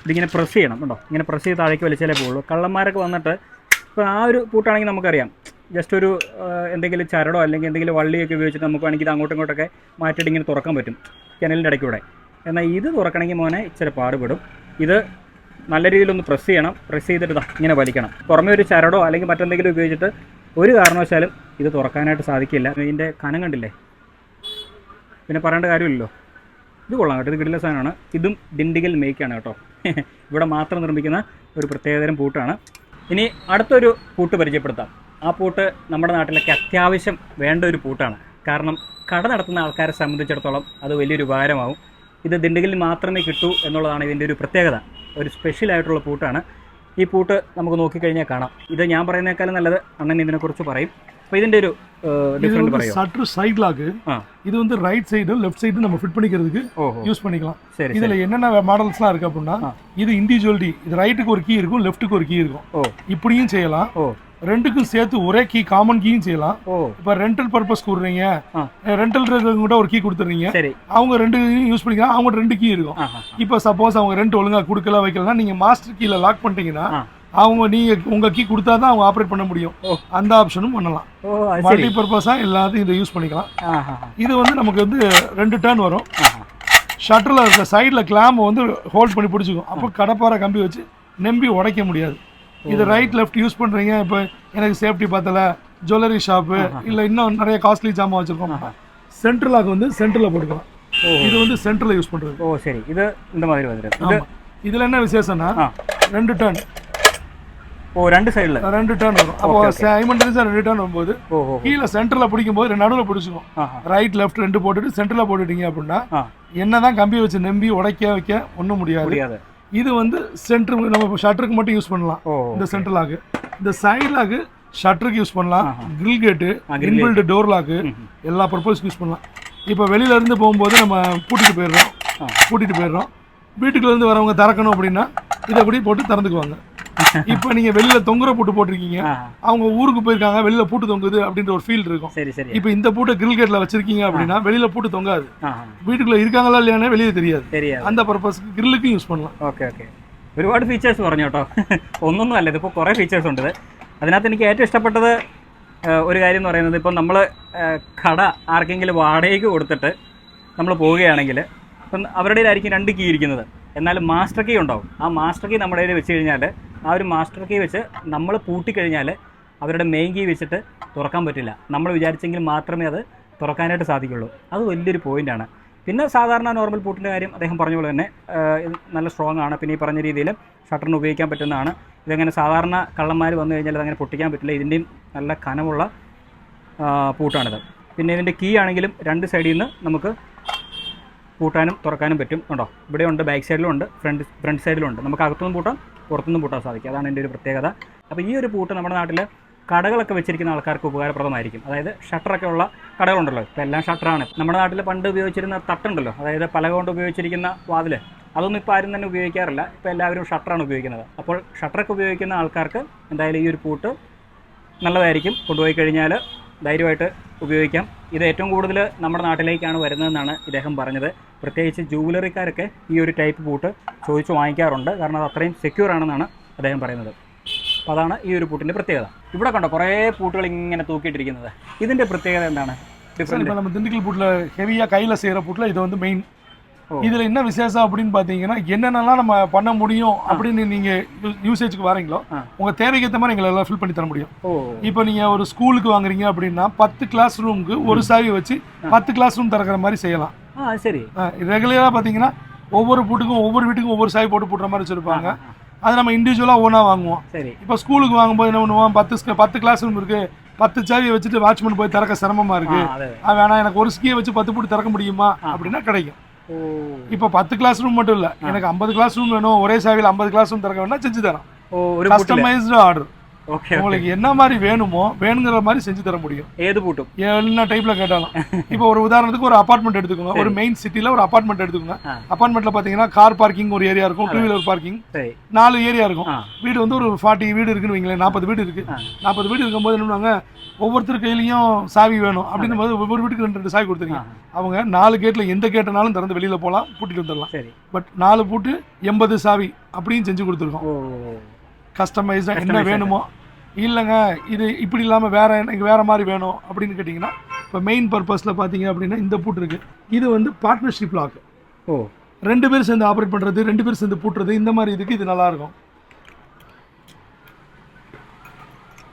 ഇതിങ്ങനെ പ്രസ് ചെയ്യണം കേട്ടോ. ഇങ്ങനെ പ്രസ് ചെയ്ത് താഴേക്ക് വലിച്ചാലേ പോകുള്ളൂ. കള്ളന്മാരൊക്കെ വന്നിട്ട് ഇപ്പോൾ ആ ഒരു പൂട്ടാണെങ്കിൽ നമുക്കറിയാം, ജസ്റ്റ് ഒരു എന്തെങ്കിലും ചരടോ അല്ലെങ്കിൽ എന്തെങ്കിലും വള്ളിയൊക്കെ ഉപയോഗിച്ചിട്ട് നമുക്ക് വേണമെങ്കിൽ ഇത് അങ്ങോട്ടും ഇങ്ങോട്ടൊക്കെ മാറ്റിയിട്ട് ഇങ്ങനെ തുറക്കാൻ പറ്റും ജനലിൻ്റെ ഇടയ്ക്കൂടെ. എന്നാൽ ഇത് തുറക്കണമെങ്കിൽ മോനെ ഇച്ചിരി പാടുപെടും. ഇത് നല്ല രീതിയിലൊന്ന് പ്രസ് ചെയ്യണം. പ്രസ് ചെയ്തിട്ട് ഇങ്ങനെ വലിക്കണം. പുറമേ ഒരു ചരടോ അല്ലെങ്കിൽ മറ്റെന്തെങ്കിലും ഉപയോഗിച്ചിട്ട് ഒരു കാരണവശാലും ഇത് തുറക്കാനായിട്ട് സാധിക്കില്ല. ഇതിൻ്റെ കനം കണ്ടില്ലേ, പിന്നെ പറയേണ്ട കാര്യമില്ലല്ലോ. ഇത് കൊള്ളാം കേട്ടോ, ഇത് കിടിലൻ സാധനമാണ്. ഇതും ദിണ്ടുകൽ മേക്കാണ് കേട്ടോ. ഇവിടെ മാത്രം നിർമ്മിക്കുന്ന ഒരു പ്രത്യേകതരം പൂട്ടാണ്. ഇനി അടുത്തൊരു പൂട്ട് പരിചയപ്പെടുത്താം. ആ പൂട്ട് നമ്മുടെ നാട്ടിലൊക്കെ അത്യാവശ്യം വേണ്ട ഒരു പൂട്ടാണ്. കാരണം കട നടത്തുന്ന ആൾക്കാരെ സംബന്ധിച്ചിടത്തോളം അത് വലിയൊരു ഉപകാരമാവും. ഇത് ദിണ്ടുകലിൽ മാത്രമേ കിട്ടൂ എന്നുള്ളതാണ് ഇതിൻ്റെ ഒരു പ്രത്യേകത. ഒരു സ്പെഷ്യലായിട്ടുള്ള പൂട്ടാണ്. ഈ പൂട്ട് നമുക്ക് നോക്കിക്കഴിഞ്ഞാൽ കാണാം. ഇത് ഞാൻ പറയുന്നേക്കാളും നല്ലത് അണ്ണൻ ഇതിനെക്കുറിച്ച് പറയും. അപ്പോൾ ഇതിൻ്റെ ഒരു ഡിഫറൻറ്റ് പറയുമോ? சற்று சைட் லாக். இது வந்து ரைட் சைடு லெஃப்ட் சைடு நம்ம ஃபிட் பண்ணிக்கிறதுக்கு யூஸ் பண்ணிக்கலாம். இதுல என்னென்ன மாடல்ஸ்லாம் இருக்கு அப்படின்னா இது இண்டிவிஜுவலிட்டி. இது ரைட்டுக்கு ஒரு கீ இருக்கும், லெஃப்ட்டுக்கு ஒரு கீ இருக்கும். இப்படியும் செய்யலாம். ரெண்டுக்கும் சேர்த்து ஒரே கீ காமன் கீயும் செய்யலாம். இப்போ ரெண்டல் பர்பஸ் கொடுறீங்க, ரெண்டல் கூட ஒரு கீ கொடுத்துறீங்க, அவங்க ரெண்டு யூஸ் பண்ணிக்கலாம். அவங்க ரெண்டு கீ இருக்கும். இப்போ சப்போஸ் அவங்க ரெண்ட் ஒழுங்கா கொடுக்கல வைக்கலாம், நீங்க மாஸ்டர் கீல லாக் பண்ணிட்டீங்கன்னா அவங்க நீங்க உங்க கீ கொடுத்தா தான் அவங்க ஆப்ரேட் பண்ண முடியும். அந்த ஆப்ஷனும் பண்ணலாம். மல்டி பர்பஸா எல்லாத்தையும் இதை யூஸ் பண்ணிக்கலாம். இது வந்து நமக்கு வந்து 2 டர்ன் வரும். ஷட்டரில் இருக்க சைடில் கிளாம்பை வந்து ஹோல்ட் பண்ணி பிடிச்சிக்கும். அப்போ கடப்பாறை கம்பி வச்சு நம்பி உடைக்க முடியாது. இது ரைட் லெஃப்ட் யூஸ் பண்ணுறீங்க. இப்போ எனக்கு சேஃப்டி பார்த்தல ஜுவல்லரி ஷாப்பு இல்லை இன்னும் நிறைய காஸ்ட்லி ஜாமான் வச்சுருக்கோம், சென்ட்ரல் லாக் வந்து சென்டரில் போட்டுக்கலாம். இது வந்து சென்டரில் யூஸ் பண்ணுறது. ஓ சரி, இது இந்த மாதிரி வந்துடும். இதில் என்ன விசேஷம்னா 2 டர்ன். ஓ 2 சைடில் 2 டர்ன் வரும். அப்போ சைமல்டேனியஸா 2 டர்ன் வரும்போது கீழே சென்டரில் பிடிக்கும்போது நடுவில் பிடிச்சிக்கும். ரைட் லெஃப்ட் 2 போட்டுட்டு சென்டரில் போட்டுட்டீங்க அப்படின்னா என்னதான் கம்பி வச்சு நம்பி உடைக்க வைக்க ஒன்றும் முடியாது. இது வந்து சென்டர் நம்ம ஷட்டருக்கு மட்டும் யூஸ் பண்ணலாம். இந்த சென்டர் லாக்கு. இந்த சைடு லாக்கு ஷட்டருக்கு யூஸ் பண்ணலாம். கிரில் கேட்டு, இன்பில்ட் டோர் லாக்கு எல்லா பர்பஸ்க்கு யூஸ் பண்ணலாம். இப்போ வெளியில இருந்து போகும்போது நம்ம பூட்டிட்டு போயிடுறோம். வீட்டுக்குள்ள இருந்து வரவங்க திறக்கணும் அப்படின்னா இதை அப்படி போட்டு திறந்துக்குவாங்க. இப்போ நீங்க வெளியில தொங்குற பூட்டு போட்டிருக்கீங்க, அவங்க ஊருக்கு போயிருக்காங்க, வெளியில பூட்டு தொங்குது அப்படின்ற ஒரு ஃபீல் இருக்கும். இப்போ இந்த பூட்டை கிரில் கேட்ல வச்சிருக்கீங்க அப்படின்னா வெளியில பூட்டு தொங்காது. வீட்டுக்குள்ள இருக்காங்களா இல்லையானே வெளியே தெரியாது. அந்த பர்பஸ்க்கு கிரில்லுக்கும் யூஸ் பண்ணலாம். ഓക്കെ ഓക്കെ, ഒരുപാട് ഫീച്ചേഴ്സ് പറഞ്ഞു കേട്ടോ. ഒന്നൊന്നും അല്ല, ഇതിപ്പോൾ കുറേ ഫീച്ചേഴ്സ് ഉണ്ട്. അതിനകത്ത് എനിക്ക് ഏറ്റവും ഇഷ്ടപ്പെട്ടത് ഒരു കാര്യം എന്ന് പറയുന്നത്, ഇപ്പം നമ്മൾ കട ആർക്കെങ്കിലും വാടകയ്ക്ക് കൊടുത്തിട്ട് നമ്മൾ പോവുകയാണെങ്കിൽ ഇപ്പം അവരുടെ കയ്യിലായിരിക്കും 2 കീ ഇരിക്കുന്നത്, എന്നാൽ മാസ്റ്റർ കീ ഉണ്ടാവും. ആ മാസ്റ്റർ കീ നമ്മുടെ കയ്യിൽ വെച്ച് കഴിഞ്ഞാൽ ആ ഒരു മാസ്റ്റർ കീ വെച്ച് നമ്മൾ പൂട്ടിക്കഴിഞ്ഞാൽ അവരുടെ മെയിൻ കീ വെച്ചിട്ട് തുറക്കാൻ പറ്റില്ല. നമ്മൾ വിചാരിച്ചെങ്കിൽ മാത്രമേ അത് തുറക്കാനായിട്ട് സാധിക്കുള്ളൂ. അത് വലിയൊരു പോയിൻ്റാണ്. പിന്നെ സാധാരണ നോർമൽ പൂട്ടിൻ്റെ കാര്യം അദ്ദേഹം പറഞ്ഞ പോലെ തന്നെ ഇത് നല്ല സ്ട്രോങ് ആണ്. പിന്നെ ഈ പറഞ്ഞ രീതിയിൽ ഷട്ടറിന് ഉപയോഗിക്കാൻ പറ്റുന്നതാണ്. ഇതങ്ങനെ സാധാരണ കള്ളന്മാർ വന്നു കഴിഞ്ഞാൽ അതങ്ങനെ പൊട്ടിക്കാൻ പറ്റില്ല. ഇതിൻ്റെയും നല്ല കനമുള്ള പൂട്ടാണിത്. പിന്നെ ഇതിൻ്റെ കീ ആണെങ്കിലും 2 സൈഡിൽ നിന്ന് നമുക്ക് പൂട്ടാനും തുറക്കാനും പറ്റും. ഉണ്ടോ, ഇവിടെ ഉണ്ട്, ബാക്ക് സൈഡിലും ഉണ്ട്, ഫ്രണ്ട് സൈഡിലും ഉണ്ട്. നമുക്ക് അകത്തുനിന്നും പൂട്ടാം, പുറത്തുനിന്നും പൂട്ടാൻ സാധിക്കും. അതാണ് എൻ്റെ ഒരു പ്രത്യേകത. അപ്പോൾ ഈ ഒരു പൂട്ട് നമ്മുടെ നാട്ടിൽ കടകളൊക്കെ വെച്ചിരിക്കുന്ന ആൾക്കാർക്ക് ഉപകാരപ്രദമായിരിക്കും. അതായത് ഷട്ടറൊക്കെ ഉള്ള കടകളുണ്ടല്ലോ, ഇപ്പോൾ എല്ലാം ഷട്ടറാണ്. നമ്മുടെ നാട്ടിൽ പണ്ട് ഉപയോഗിച്ചിരുന്ന തട്ടുണ്ടല്ലോ, അതായത് പലക കൊണ്ട് ഉപയോഗിച്ചിരിക്കുന്ന വാതിൽ, അതൊന്നും ഇപ്പോൾ ആരും തന്നെ ഉപയോഗിക്കാറില്ല. ഇപ്പോൾ എല്ലാവരും ഷട്ടറാണ് ഉപയോഗിക്കുന്നത്. അപ്പോൾ ഷട്ടറൊക്കെ ഉപയോഗിക്കുന്ന ആൾക്കാർക്ക് എന്തായാലും ഈ ഒരു പൂട്ട് നല്ലതായിരിക്കും. കൊണ്ടുപോയി കഴിഞ്ഞാൽ ധൈര്യമായിട്ട് ഉപയോഗിക്കാം. ഇത് ഏറ്റവും കൂടുതൽ നമ്മുടെ നാട്ടിലേക്കാണ് വരുന്നതെന്നാണ് ഇദ്ദേഹം പറഞ്ഞത്. പ്രത്യേകിച്ച് ജൂവലറിക്കാരൊക്കെ ഈ ഒരു ടൈപ്പ് പൂട്ട് ചോദിച്ച് വാങ്ങിക്കാറുണ്ട്. കാരണം അത് അത്രയും സെക്യൂർ ആണെന്നാണ് അദ്ദേഹം പറയുന്നത്. അപ്പോൾ അതാണ് ഈ ഒരു പൂട്ടിൻ്റെ പ്രത്യേകത. ഇവിടെ കണ്ടോ കുറേ പൂട്ടുകൾ ഇങ്ങനെ തൂക്കിയിട്ടിരിക്കുന്നത്. ഇതിൻ്റെ പ്രത്യേകത എന്താണ്? இப்போ நம்ம திண்டுக்கல் பூட்டில் ஹெவியாக கையில் செய்கிற பூட்டில் இது வந்து மெயின். இதில் என்ன விசேஷம் அப்படின்னு பார்த்தீங்கன்னா, என்னென்னலாம் நம்ம பண்ண முடியும் அப்படின்னு நீங்கள் யூசேஜுக்கு வரீங்களோ உங்கள் தேவைக்கு ஏற்ற மாதிரி எங்களை எல்லாம் ஃபில் பண்ணி தர முடியும். இப்போ நீங்கள் ஒரு ஸ்கூலுக்கு வாங்குறீங்க அப்படின்னா 10 கிளாஸ் ரூமுக்கு ஒரு சாவி வச்சு 10 கிளாஸ் ரூம் திறக்கிற மாதிரி செய்யலாம். சரி, ரெகுலராக பார்த்தீங்கன்னா ஒவ்வொரு பூட்டுக்கும் ஒவ்வொரு வீட்டுக்கும் ஒவ்வொரு சாவி போட்டு போட்டுற மாதிரி வச்சுருப்பாங்க. அதை நம்ம இண்டிவிஜுவலாக ஓனாக வாங்குவோம். இப்போ ஸ்கூலுக்கு வாங்கும்போது என்ன பண்ணுவோம், 10 கிளாஸ் ரூம் இருக்குது, 10 சாவியை வச்சுட்டு வாட்ச்மேன் போய் திறக்க சிரமமாக இருக்குது, வேணாம் எனக்கு ஒரு ஸ்கீயை வச்சு 10 பூட்டு திறக்க முடியுமா அப்படின்னா கிடைக்கும். இப்போ 10 கிளாஸ் ரூம் மட்டும் இல்லை, எனக்கு 50 கிளாஸ் ரூம் வேணும், ஒரே சாவியில் 50 கிளாஸ் ரூம் திறக்க வேணா செஞ்சு தரோம். Customised order. உங்களுக்கு என்ன மாதிரி வேணுமோ வேணுங்கிற மாதிரி செஞ்சு தர முடியும். ஏது பூட்டும் என்ன டைப்ல கேட்டாலும். இப்போ ஒரு உதாரணத்துக்கு ஒரு அபார்ட்மெண்ட் எடுத்துக்கோங்க, ஒரு மெயின் சிட்டில ஒரு அபார்ட்மெண்ட் எடுத்துக்கோங்க. அபார்ட்மெண்ட்ல பாத்தீங்கன்னா கார் பார்க்கிங் ஒரு ஏரியா இருக்கும், 2 வீலர் பார்க்கிங் 4 ஏரியா இருக்கும். வீடு வந்து ஒரு 40 வீடு இருக்குன்னு வைங்களேன், 40 வீடு இருக்கு. 40 வீடு இருக்கும்போது என்ன பண்ணுவாங்க, ஒவ்வொருத்தர் கையிலையும் சாவி வேணும் அப்படின்னும் போது ஒவ்வொரு வீட்டுக்கு 2 சாவி கொடுத்துருங்க. அவங்க 4 கேட்ல எந்த கேட்டனாலும் திறந்து வெளியில போகலாம், பூட்டிட்டு வந்துடலாம். பட் 4 பூட்டு 80 சாவி அப்படியும் செஞ்சு கொடுத்துருக்கோம். கஸ்டமைஸ்டா என்ன வேணுமோ. இல்லைங்க இது இப்படி இல்லாமல் எனக்கு வேறு மாதிரி வேணும் அப்படின்னு கேட்டிங்கன்னா, இப்போ மெயின் பர்பஸில் பார்த்தீங்க அப்படின்னா இந்த பூட்டு இருக்குது. இது வந்து பார்ட்னர்ஷிப் லாக். 2 பேர் சேர்ந்து ஆப்ரேட் பண்ணுறது, 2 பேர் சேர்ந்து பூட்டுறது, இந்த மாதிரி இதுக்கு இது நல்லாயிருக்கும்.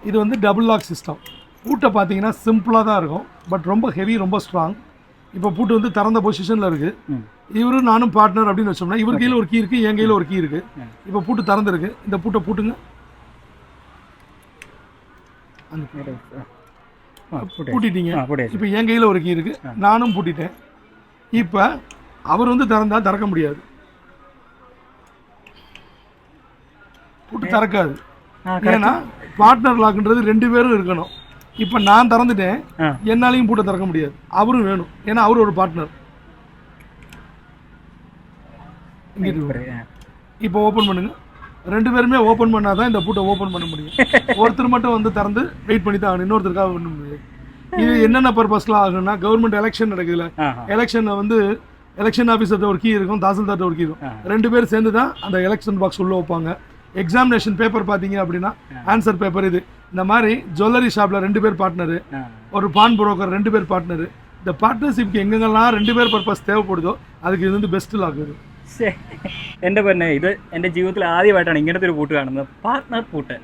இது வந்து டபுள் லாக் சிஸ்டம். பூட்டை பார்த்தீங்கன்னா சிம்பிளாக தான் இருக்கும், பட் ரொம்ப ஹெவி, ரொம்ப ஸ்ட்ராங். இப்போ பூட்டு வந்து திறந்த பொசிஷனில் இருக்குது. இவரும் நானும் பார்ட்னர் அப்படின்னு வச்சோம்னா இவர் கையில் ஒரு கீ இருக்குது, என் கையில் ஒரு கீ இருக்குது. இப்போ பூட்டு திறந்துருக்கு. இந்த பூட்டை பூட்டுங்க, பூட்டிட்டீங்க. இப்போ என் கையில் ஒரு கீ இருக்கு, நானும் பூட்டிட்டேன். இப்போ அவர் வந்து திறந்தா திறக்க முடியாது, பூட்டு திறக்காது. ஏன்னா பார்ட்னர் லாக்ன்றது 2 பேரும் இருக்கணும். இப்போ நான் திறந்துட்டேன், என்னாலையும் பூட்டை திறக்க முடியாது, அவரும் வேணும், ஏன்னா அவரு ஒரு பார்ட்னர். இப்போ ஓப்பன் பண்ணுங்க, 2 பேருமே ஓப்பன் பண்ணாதான் இந்த பூட்டை ஓப்பன் பண்ண முடியும். ஒருத்தர் மட்டும் வந்து திறந்து வெயிட் பண்ணி தான் ஆகணும், இன்னொருத்தருக்காக பண்ண முடியாது. இது என்னென்ன பர்பஸ்லாம் ஆகும்னா, கவர்மெண்ட் எலெக்ஷன் நடக்குதுல, எலெக்ஷன்ல வந்து எலெக்ஷன் ஆஃபீஸர்கிட்ட ஒரு கீ இருக்கும், தாசில்தார்ட்ட ஒரு கீ இருக்கும், 2 பேர் சேர்ந்து தான் அந்த எலெக்ஷன் பாக்ஸ் உள்ள வைப்பாங்க. எக்ஸாமினேஷன் பேப்பர் பார்த்தீங்க அப்படின்னா ஆன்சர் பேப்பர் இது. இந்த மாதிரி ஜுவல்லரி ஷாப்பில் 2 பேர் பார்ட்னரு, ஒரு பான் புரோக்கர் 2 பேர் பார்ட்னரு. இந்த பார்ட்னர்ஷிப்க்கு எங்கெங்கெல்லாம் 2 பேர் பர்பஸ் தேவைப்படுதோ அதுக்கு இது வந்து பெஸ்ட் லாக். ഇത് എൻ്റെ പിന്നെ ഇത് എൻ്റെ ജീവിതത്തിൽ ആദ്യമായിട്ടാണ് ഇങ്ങനത്തെ ഒരു പൂട്ട് കാണുന്നത്, പാർട്ട്ണർ പൂട്ട്.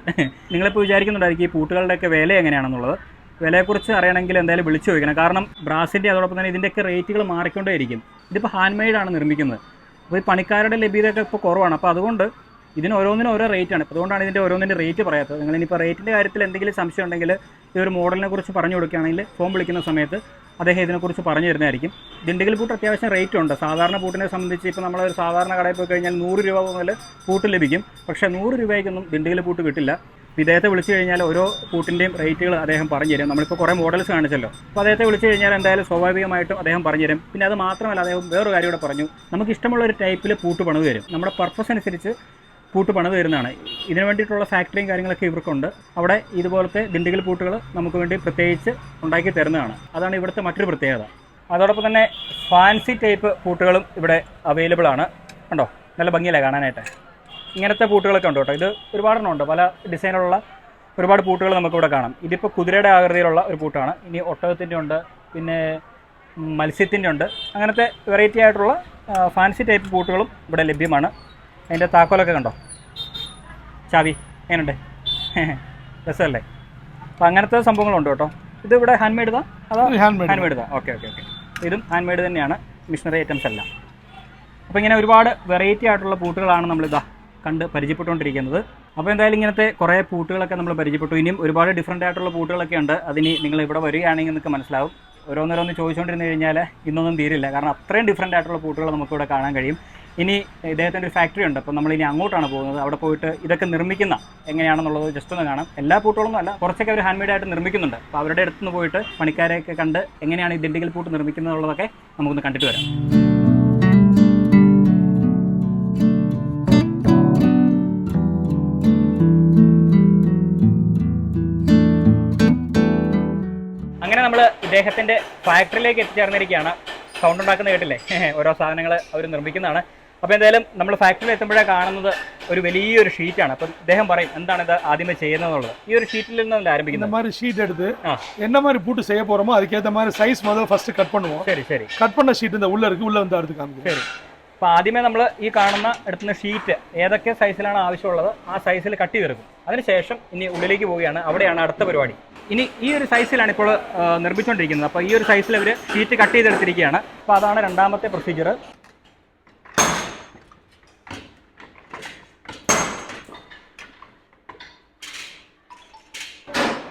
നിങ്ങളിപ്പോൾ വിചാരിക്കുന്നുണ്ടായിരിക്കും ഈ പൂട്ടുകളുടെയൊക്കെ വില എങ്ങനെയാണെന്നുള്ളത്. വിലയെക്കുറിച്ച് അറിയണമെങ്കിൽ എന്തായാലും വിളിച്ചു ചോദിക്കണം. കാരണം ബ്രാസിൻ്റെ അതോടൊപ്പം തന്നെ ഇതിൻ്റെയൊക്കെ റേറ്റുകൾ മാറിക്കൊണ്ടേയിരിക്കും. ഇതിപ്പോൾ ഹാൻഡ് മെയ്ഡാണ് നിർമ്മിക്കുന്നത്. അപ്പോൾ ഈ പണിക്കാരുടെ ലഭ്യതയൊക്കെ ഇപ്പോൾ കുറവാണ്. അപ്പോൾ അതുകൊണ്ട് ഇതിന് ഓരോന്നിനും ഓരോ റേറ്റാണ്. അപ്പോൾ അതുകൊണ്ടാണ് ഇതിൻ്റെ ഓരോന്നിൻ്റെ റേറ്റ് പറയാത്തത്. നിങ്ങളിനിപ്പോൾ റേറ്റിൻ്റെ കാര്യത്തിൽ എന്തെങ്കിലും സംശയം ഉണ്ടെങ്കിൽ ഈ ഒരു മോഡലിനെ കുറിച്ച് പറഞ്ഞു കൊടുക്കുകയാണെങ്കിൽ ഫോൺ വിളിക്കുന്ന സമയത്ത് അദ്ദേഹം ഇതിനെക്കുറിച്ച് പറഞ്ഞു തരുന്നതായിരിക്കും. ദിണ്ടിഗൽ പൂട്ട് അത്യാവശ്യം റേറ്റ് ഉണ്ട്. സാധാരണ പൂട്ടിനെ സംബന്ധിച്ച് ഇപ്പോൾ നമ്മളൊരു സാധാരണ കടയിൽ പോയി കഴിഞ്ഞാൽ 100 രൂപ മുതൽ പൂട്ട് ലഭിക്കും. പക്ഷേ 100 രൂപയ്ക്കൊന്നും ദിണ്ടിഗൽ പൂട്ട് കിട്ടില്ല. ഇദ്ദേഹത്തെ വിളിച്ചു കഴിഞ്ഞാൽ ഓരോ പൂട്ടിൻ്റെയും റേറ്റുകൾ അദ്ദേഹം പറഞ്ഞു തരും. നമ്മളിപ്പോൾ കുറേ മോഡൽസ് കാണിച്ചല്ലോ, അപ്പോൾ അദ്ദേഹത്തെ വിളിച്ചു കഴിഞ്ഞാൽ എന്തായാലും സ്വാഭാവികമായിട്ടും അദ്ദേഹം പറഞ്ഞു തരും. പിന്നെ അത് മാത്രമല്ല, അദ്ദേഹം വേറൊരു കാര്യം കൂടെ പറഞ്ഞു, നമുക്ക് ഇഷ്ടമുള്ള ഒരു ടൈപ്പിൽ പൂട്ട് പണിത് തരും. നമ്മുടെ പർപ്പസ് അനുസരിച്ച് പൂട്ട് പണിത് തരുന്നതാണ്. ഇതിന് വേണ്ടിയിട്ടുള്ള ഫാക്ടറിയും കാര്യങ്ങളൊക്കെ ഇവർക്കുണ്ട്. അവിടെ ഇതുപോലത്തെ ദിണ്ടിഗൽ പൂട്ടുകൾ നമുക്ക് വേണ്ടി പ്രത്യേകിച്ച് ഉണ്ടാക്കി തരുന്നതാണ്. അതാണ് ഇവിടുത്തെ മറ്റൊരു പ്രത്യേകത. അതോടൊപ്പം തന്നെ ഫാൻസി ടൈപ്പ് പൂട്ടുകളും ഇവിടെ അവൈലബിൾ ആണ്. കണ്ടോ, നല്ല ഭംഗിയല്ലേ കാണാനായിട്ട്. ഇങ്ങനത്തെ പൂട്ടുകളൊക്കെ ഉണ്ട് കേട്ടോ. ഇത് ഒരുപാടെണ്ണം ഉണ്ട്, പല ഡിസൈനുള്ള ഒരുപാട് പൂട്ടുകൾ നമുക്കിവിടെ കാണാം. ഇതിപ്പോൾ കുതിരയുടെ ആകൃതിയിലുള്ള ഒരു പൂട്ടാണ്. ഇനി ഒട്ടകത്തിൻ്റെ ഉണ്ട്, പിന്നെ മത്സ്യത്തിൻ്റെ ഉണ്ട്. അങ്ങനത്തെ വെറൈറ്റി ആയിട്ടുള്ള ഫാൻസി ടൈപ്പ് പൂട്ടുകളും ഇവിടെ ലഭ്യമാണ്. അതിൻ്റെ താക്കോലൊക്കെ കണ്ടോ, ചാവി എങ്ങനെയുണ്ട്, രസമല്ലേ. അപ്പോൾ അങ്ങനത്തെ സംഭവങ്ങളുണ്ട് കേട്ടോ. ഇത് ഇവിടെ ഹാൻഡ് മെയ്ഡാ അതോ ഹാൻഡ് മെയ്ഡാ? Okay okay okay. ഇതും ഹാൻഡ് മെയ്ഡ് തന്നെയാണ്, മിഷനറി ഐറ്റംസ് എല്ലാം. അപ്പോൾ ഇങ്ങനെ ഒരുപാട് വെറൈറ്റി ആയിട്ടുള്ള പൂട്ടുകളാണ് നമ്മളിതാ കണ്ട് പരിചയപ്പെട്ടുകൊണ്ടിരിക്കുന്നത്. അപ്പോൾ എന്തായാലും ഇങ്ങനത്തെ കുറേ പൂട്ടുകളൊക്കെ നമ്മൾ പരിചയപ്പെട്ടു. ഇനിയും ഒരുപാട് ഡിഫറൻ്റ് ആയിട്ടുള്ള പൂട്ടുകളൊക്കെ ഉണ്ട്. അതിന് നിങ്ങൾ ഇവിടെ വരികയാണെങ്കിൽ നിങ്ങൾക്ക് മനസ്സിലാവും. ഓരോന്നോരോന്ന് ചോദിച്ചുകൊണ്ടിരുന്ന് കഴിഞ്ഞാൽ ഇന്നൊന്നും തീരില്ല. കാരണം അത്രയും ഡിഫറൻ്റ് ആയിട്ടുള്ള പൂട്ടുകൾ നമുക്കിവിടെ കാണാൻ കഴിയും. ഇനി ഇദ്ദേഹത്തിൻ്റെ ഒരു ഫാക്ടറി ഉണ്ട്. അപ്പോൾ നമ്മളിനി അങ്ങോട്ടാണ് പോകുന്നത്. അവിടെ പോയിട്ട് ഇതൊക്കെ നിർമ്മിക്കുന്ന എങ്ങനെയാണെന്നുള്ളത് ജസ്റ്റ് ഒന്ന് കാണാം. എല്ലാ പൂട്ടുകളൊന്നും അല്ല, കുറച്ചൊക്കെ അവർ ഹാൻഡ് മെയ്ഡായിട്ട് നിർമ്മിക്കുന്നുണ്ട്. അപ്പോൾ അവരുടെ അടുത്തുനിന്ന് പോയിട്ട് പണിക്കാരെയൊക്കെ കണ്ട് എങ്ങനെയാണ് ഈ ദിണ്ടിഗൽ പൂട്ട് നിർമ്മിക്കുന്നത് എന്നുള്ളതൊക്കെ നമുക്കൊന്ന് കണ്ടിട്ട് വരാം. അങ്ങനെ നമ്മൾ ഇദ്ദേഹത്തിൻ്റെ ഫാക്ടറിയിലേക്ക് എത്തിച്ചേർന്നിരിക്കുകയാണ്. സൗണ്ട് ഉണ്ടാക്കുന്ന കേട്ടില്ലേ, ഓരോ സാധനങ്ങൾ അവർ നിർമ്മിക്കുന്നതാണ്. അപ്പോൾ എന്തായാലും നമ്മൾ ഫാക്ടറിയിൽ എത്തുമ്പോഴേ കാണുന്നത് ഒരു വലിയൊരു ஷீറ്റാണ്. അപ്പം ഇദ്ദേഹം പറയും എന്താണ് ഇത് ആദ്യമേ ചെയ്യുന്നതെന്നുള്ളത്. ഈ ഒരു ஷீட்டில் இருந்து ஆரம்பிக்கும். இந்த மாதிரி ஷீட் எடுத்து என்ன மாதிரி பூட்டு செய்ய போறோமோ அதுக்கேற்ற மாதிரி சைஸ் முதல்ல ஃபர்ஸ்ட் கட் பண்ணுவோம். ശരി ശരി. கட் பண்ண ஷீட் இந்த உள்ள இருக்கு, உள்ள வந்து அடுத்து காமிக்கும். ശരി. അപ്പോൾ ആദ്യമേ നമ്മൾ ഈ കാണുന്ന എടുക്കുന്ന ഷീറ്റ് ഏതൊക്കെ സൈസിലാണ് ആവശ്യമുള്ളത് ആ സൈസിൽ കട്ട് ചെയ്തെടുക്കും. അതിനുശേഷം ഇനി ഉള്ളിലേക്ക് പോവുകയാണ്. അവിടെയാണ് അടുത്ത പരിപാടി. ഇനി ഈ ഒരു സൈസിലാണ് ഇപ്പോൾ നിർമ്മിച്ചുകൊണ്ടിരിക്കുന്നത്. അപ്പോൾ ഈ ഒരു സൈസിൽ അവർ ഷീറ്റ് കട്ട് ചെയ്തെടുത്തിരിക്കുകയാണ്. അപ്പോൾ അതാണ് രണ്ടാമത്തെ പ്രൊസീജിയർ.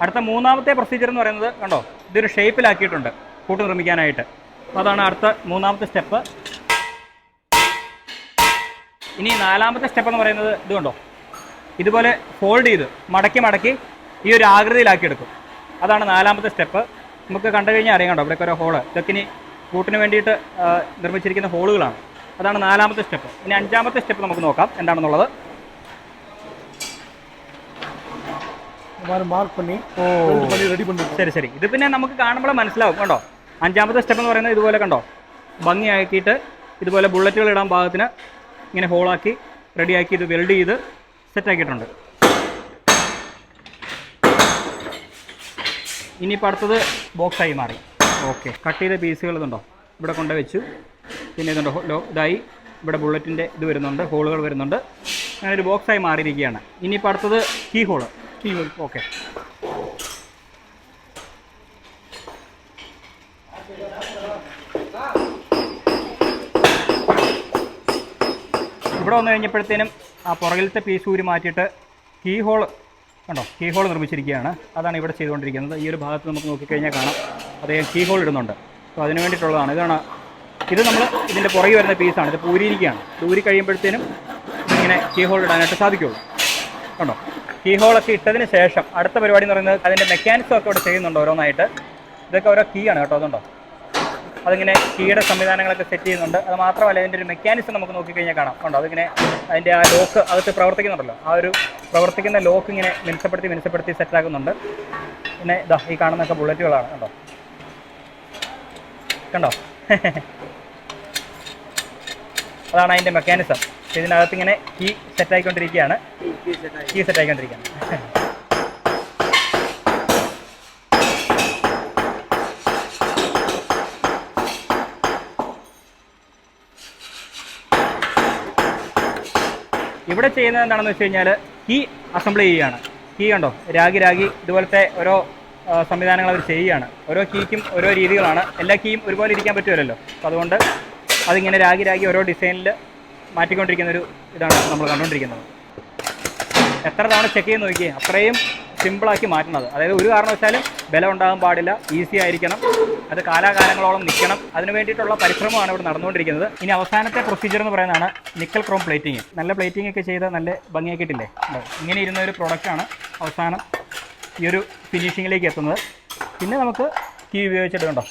അടുത്ത മൂന്നാമത്തെ പ്രൊസീജിയർ എന്ന് പറയുന്നത് കണ്ടോ, ഇതൊരു ഷേപ്പിലാക്കിയിട്ടുണ്ട് പൂട്ട് നിർമ്മിക്കാനായിട്ട്. അപ്പോൾ അതാണ് അടുത്ത മൂന്നാമത്തെ സ്റ്റെപ്പ്. ഇനി നാലാമത്തെ സ്റ്റെപ്പ് എന്ന് പറയുന്നത് ഇത് കണ്ടോ, ഇതുപോലെ ഫോൾഡ് ചെയ്ത് മടക്കി മടക്കി ഈ ഒരു ആകൃതിയിലാക്കിയെടുക്കും. അതാണ് നാലാമത്തെ സ്റ്റെപ്പ്. നമുക്ക് കണ്ടു കഴിഞ്ഞാൽ അറിയാം കണ്ടോ, ഇവിടെയൊക്കെ ഓരോ ഹോള്, ഇതൊക്കെ ഇനി പൂട്ടിന് വേണ്ടിയിട്ട് നിർമ്മിച്ചിരിക്കുന്ന ഹോളുകളാണ്. അതാണ് നാലാമത്തെ സ്റ്റെപ്പ്. ഇനി അഞ്ചാമത്തെ സ്റ്റെപ്പ് നമുക്ക് നോക്കാം എന്താണെന്നുള്ളത്. ശരി ശരി. ഇത് പിന്നെ നമുക്ക് കാണുമ്പോൾ മനസ്സിലാവും കണ്ടോ. അഞ്ചാമത്തെ സ്റ്റെപ്പ് എന്ന് പറയുന്നത് ഇതുപോലെ കണ്ടോ ഭംഗിയാക്കിയിട്ട് ഇതുപോലെ ബുള്ളറ്റുകൾ ഇടാൻ പാകത്തിന് ഇങ്ങനെ ഹോളാക്കി റെഡിയാക്കി ഇത് വെൽഡ് ചെയ്ത് സെറ്റാക്കിയിട്ടുണ്ട്. ഇനിയിപ്പോൾ അടുത്തത് ബോക്സായി മാറി. ഓക്കെ, കട്ട് ചെയ്ത പീസുകൾ ഇതുണ്ടോ ഇവിടെ കൊണ്ട് വെച്ചു. പിന്നെ ഇതുണ്ടോ ഇതായി, ഇവിടെ ബുള്ളറ്റിൻ്റെ ഇത് വരുന്നുണ്ട്, ഹോളുകൾ വരുന്നുണ്ട്. അങ്ങനെ ഒരു ബോക്സായി മാറിയിരിക്കുകയാണ്. ഇനിയിപ്പോൾ അടുത്തത് കീ ഹോൾ. ഓക്കെ, ഇവിടെ വന്നു കഴിഞ്ഞപ്പോഴത്തേനും ആ പുറകിലത്തെ പീസ് ഊരി മാറ്റിയിട്ട് കീ ഹോൾ കണ്ടോ, കീ ഹോൾ നിർമ്മിച്ചിരിക്കുകയാണ്. അതാണ് ഇവിടെ ചെയ്തുകൊണ്ടിരിക്കുന്നത്. ഈ ഒരു ഭാഗത്ത് നമുക്ക് നോക്കിക്കഴിഞ്ഞാൽ കാണാം അദ്ദേഹം കീ ഹോൾ ഇടുന്നുണ്ട്. അപ്പോൾ അതിന് വേണ്ടിയിട്ടുള്ളതാണ്. ഇത് നമ്മൾ ഇതിൻ്റെ പുറകെ വരുന്ന പീസാണ്. ഇത് ഊരിയിരിക്കുകയാണ്. ഇത് ഊരി കഴിയുമ്പോഴത്തേനും ഇങ്ങനെ കീ ഹോൾ ഇടാനായിട്ട് സാധിക്കുള്ളൂ. കണ്ടോ, കീ ഹോളൊക്കെ ഇട്ടതിന് ശേഷം അടുത്ത പരിപാടി എന്ന് പറയുന്നത് അതിൻ്റെ മെക്കാനിസം ഒക്കെ ഇവിടെ ചെയ്യുന്നുണ്ട് ഓരോന്നായിട്ട്. ഇതൊക്കെ ഓരോ കീ ആണ് കേട്ടോ, അതുണ്ടോ, അതിങ്ങനെ കീയുടെ സംവിധാനങ്ങളൊക്കെ സെറ്റ് ചെയ്യുന്നുണ്ട്. അത് മാത്രമല്ല ഇതിൻ്റെ ഒരു മെക്കാനിസം നമുക്ക് നോക്കിക്കഴിഞ്ഞാൽ കാണാം, കണ്ടോ, അതിങ്ങനെ അതിൻ്റെ ആ ലോക്ക് അകത്ത് പ്രവർത്തിക്കുന്നുണ്ടല്ലോ, ആ ഒരു പ്രവർത്തിക്കുന്ന ലോക്ക് ഇങ്ങനെ മിനുസപ്പെടുത്തി സെറ്റാക്കുന്നുണ്ട്. പിന്നെ ഇതാ ഈ കാണുന്നൊക്കെ ബുള്ളറ്റുകളാണ്, കണ്ടോ കണ്ടോ അതാണ് അതിൻ്റെ മെക്കാനിസം. ഇതിനകത്ത് ഇങ്ങനെ കീ സെറ്റായിക്കൊണ്ടിരിക്കുകയാണ്. ഇവിടെ ചെയ്യുന്നത് എന്താണെന്ന് വെച്ച് കഴിഞ്ഞാൽ കീ അസംബിൾ ചെയ്യുകയാണ്. കീ കണ്ടോ, രാഗി ഇതുപോലത്തെ ഓരോ സംവിധാനങ്ങൾ അവർ ചെയ്യുകയാണ്. ഓരോ കീക്കും ഓരോ രീതികളാണ്. എല്ലാ കീയും ഒരുപോലെ ഇരിക്കാൻ പറ്റുമല്ലോ. അപ്പോൾ അതുകൊണ്ട് അതിങ്ങനെ രാഗി ഓരോ ഡിസൈനിൽ മാറ്റിക്കൊണ്ടിരിക്കുന്നൊരു ഇതാണ് നമ്മൾ കണ്ടുകൊണ്ടിരിക്കുന്നത്. എത്ര തവണ ചെക്ക് ചെയ്ത് നോക്കിയേ, അത്രയും സിമ്പിളാക്കി മാറ്റുന്നത്. അതായത് ഒരു കാരണവശാലും ബലം ഉണ്ടാകാൻ പാടില്ല, ഈസി ആയിരിക്കണം, അത് കാലാകാലങ്ങളോളം നിൽക്കണം. അതിന് വേണ്ടിയിട്ടുള്ള പരിശ്രമമാണ് ഇവിടെ നടന്നുകൊണ്ടിരിക്കുന്നത്. ഇനി അവസാനത്തെ പ്രൊസീജിയർ എന്ന് പറയുന്നതാണ് നിക്കൽ ക്രോം പ്ലേറ്റിംഗ്. നല്ല പ്ലേറ്റിംഗ് ഒക്കെ ചെയ്ത് നല്ല ഭംഗിയാക്കിയിട്ടില്ലേ, ഇങ്ങനെ ഇരുന്ന ഒരു പ്രൊഡക്റ്റാണ് അവസാനം ഈ ഒരു ഫിനിഷിങ്ങിലേക്ക് എത്തുന്നത്. പിന്നെ നമുക്ക് കീ ഉപയോഗിച്ചിട്ട് കണ്ടോ,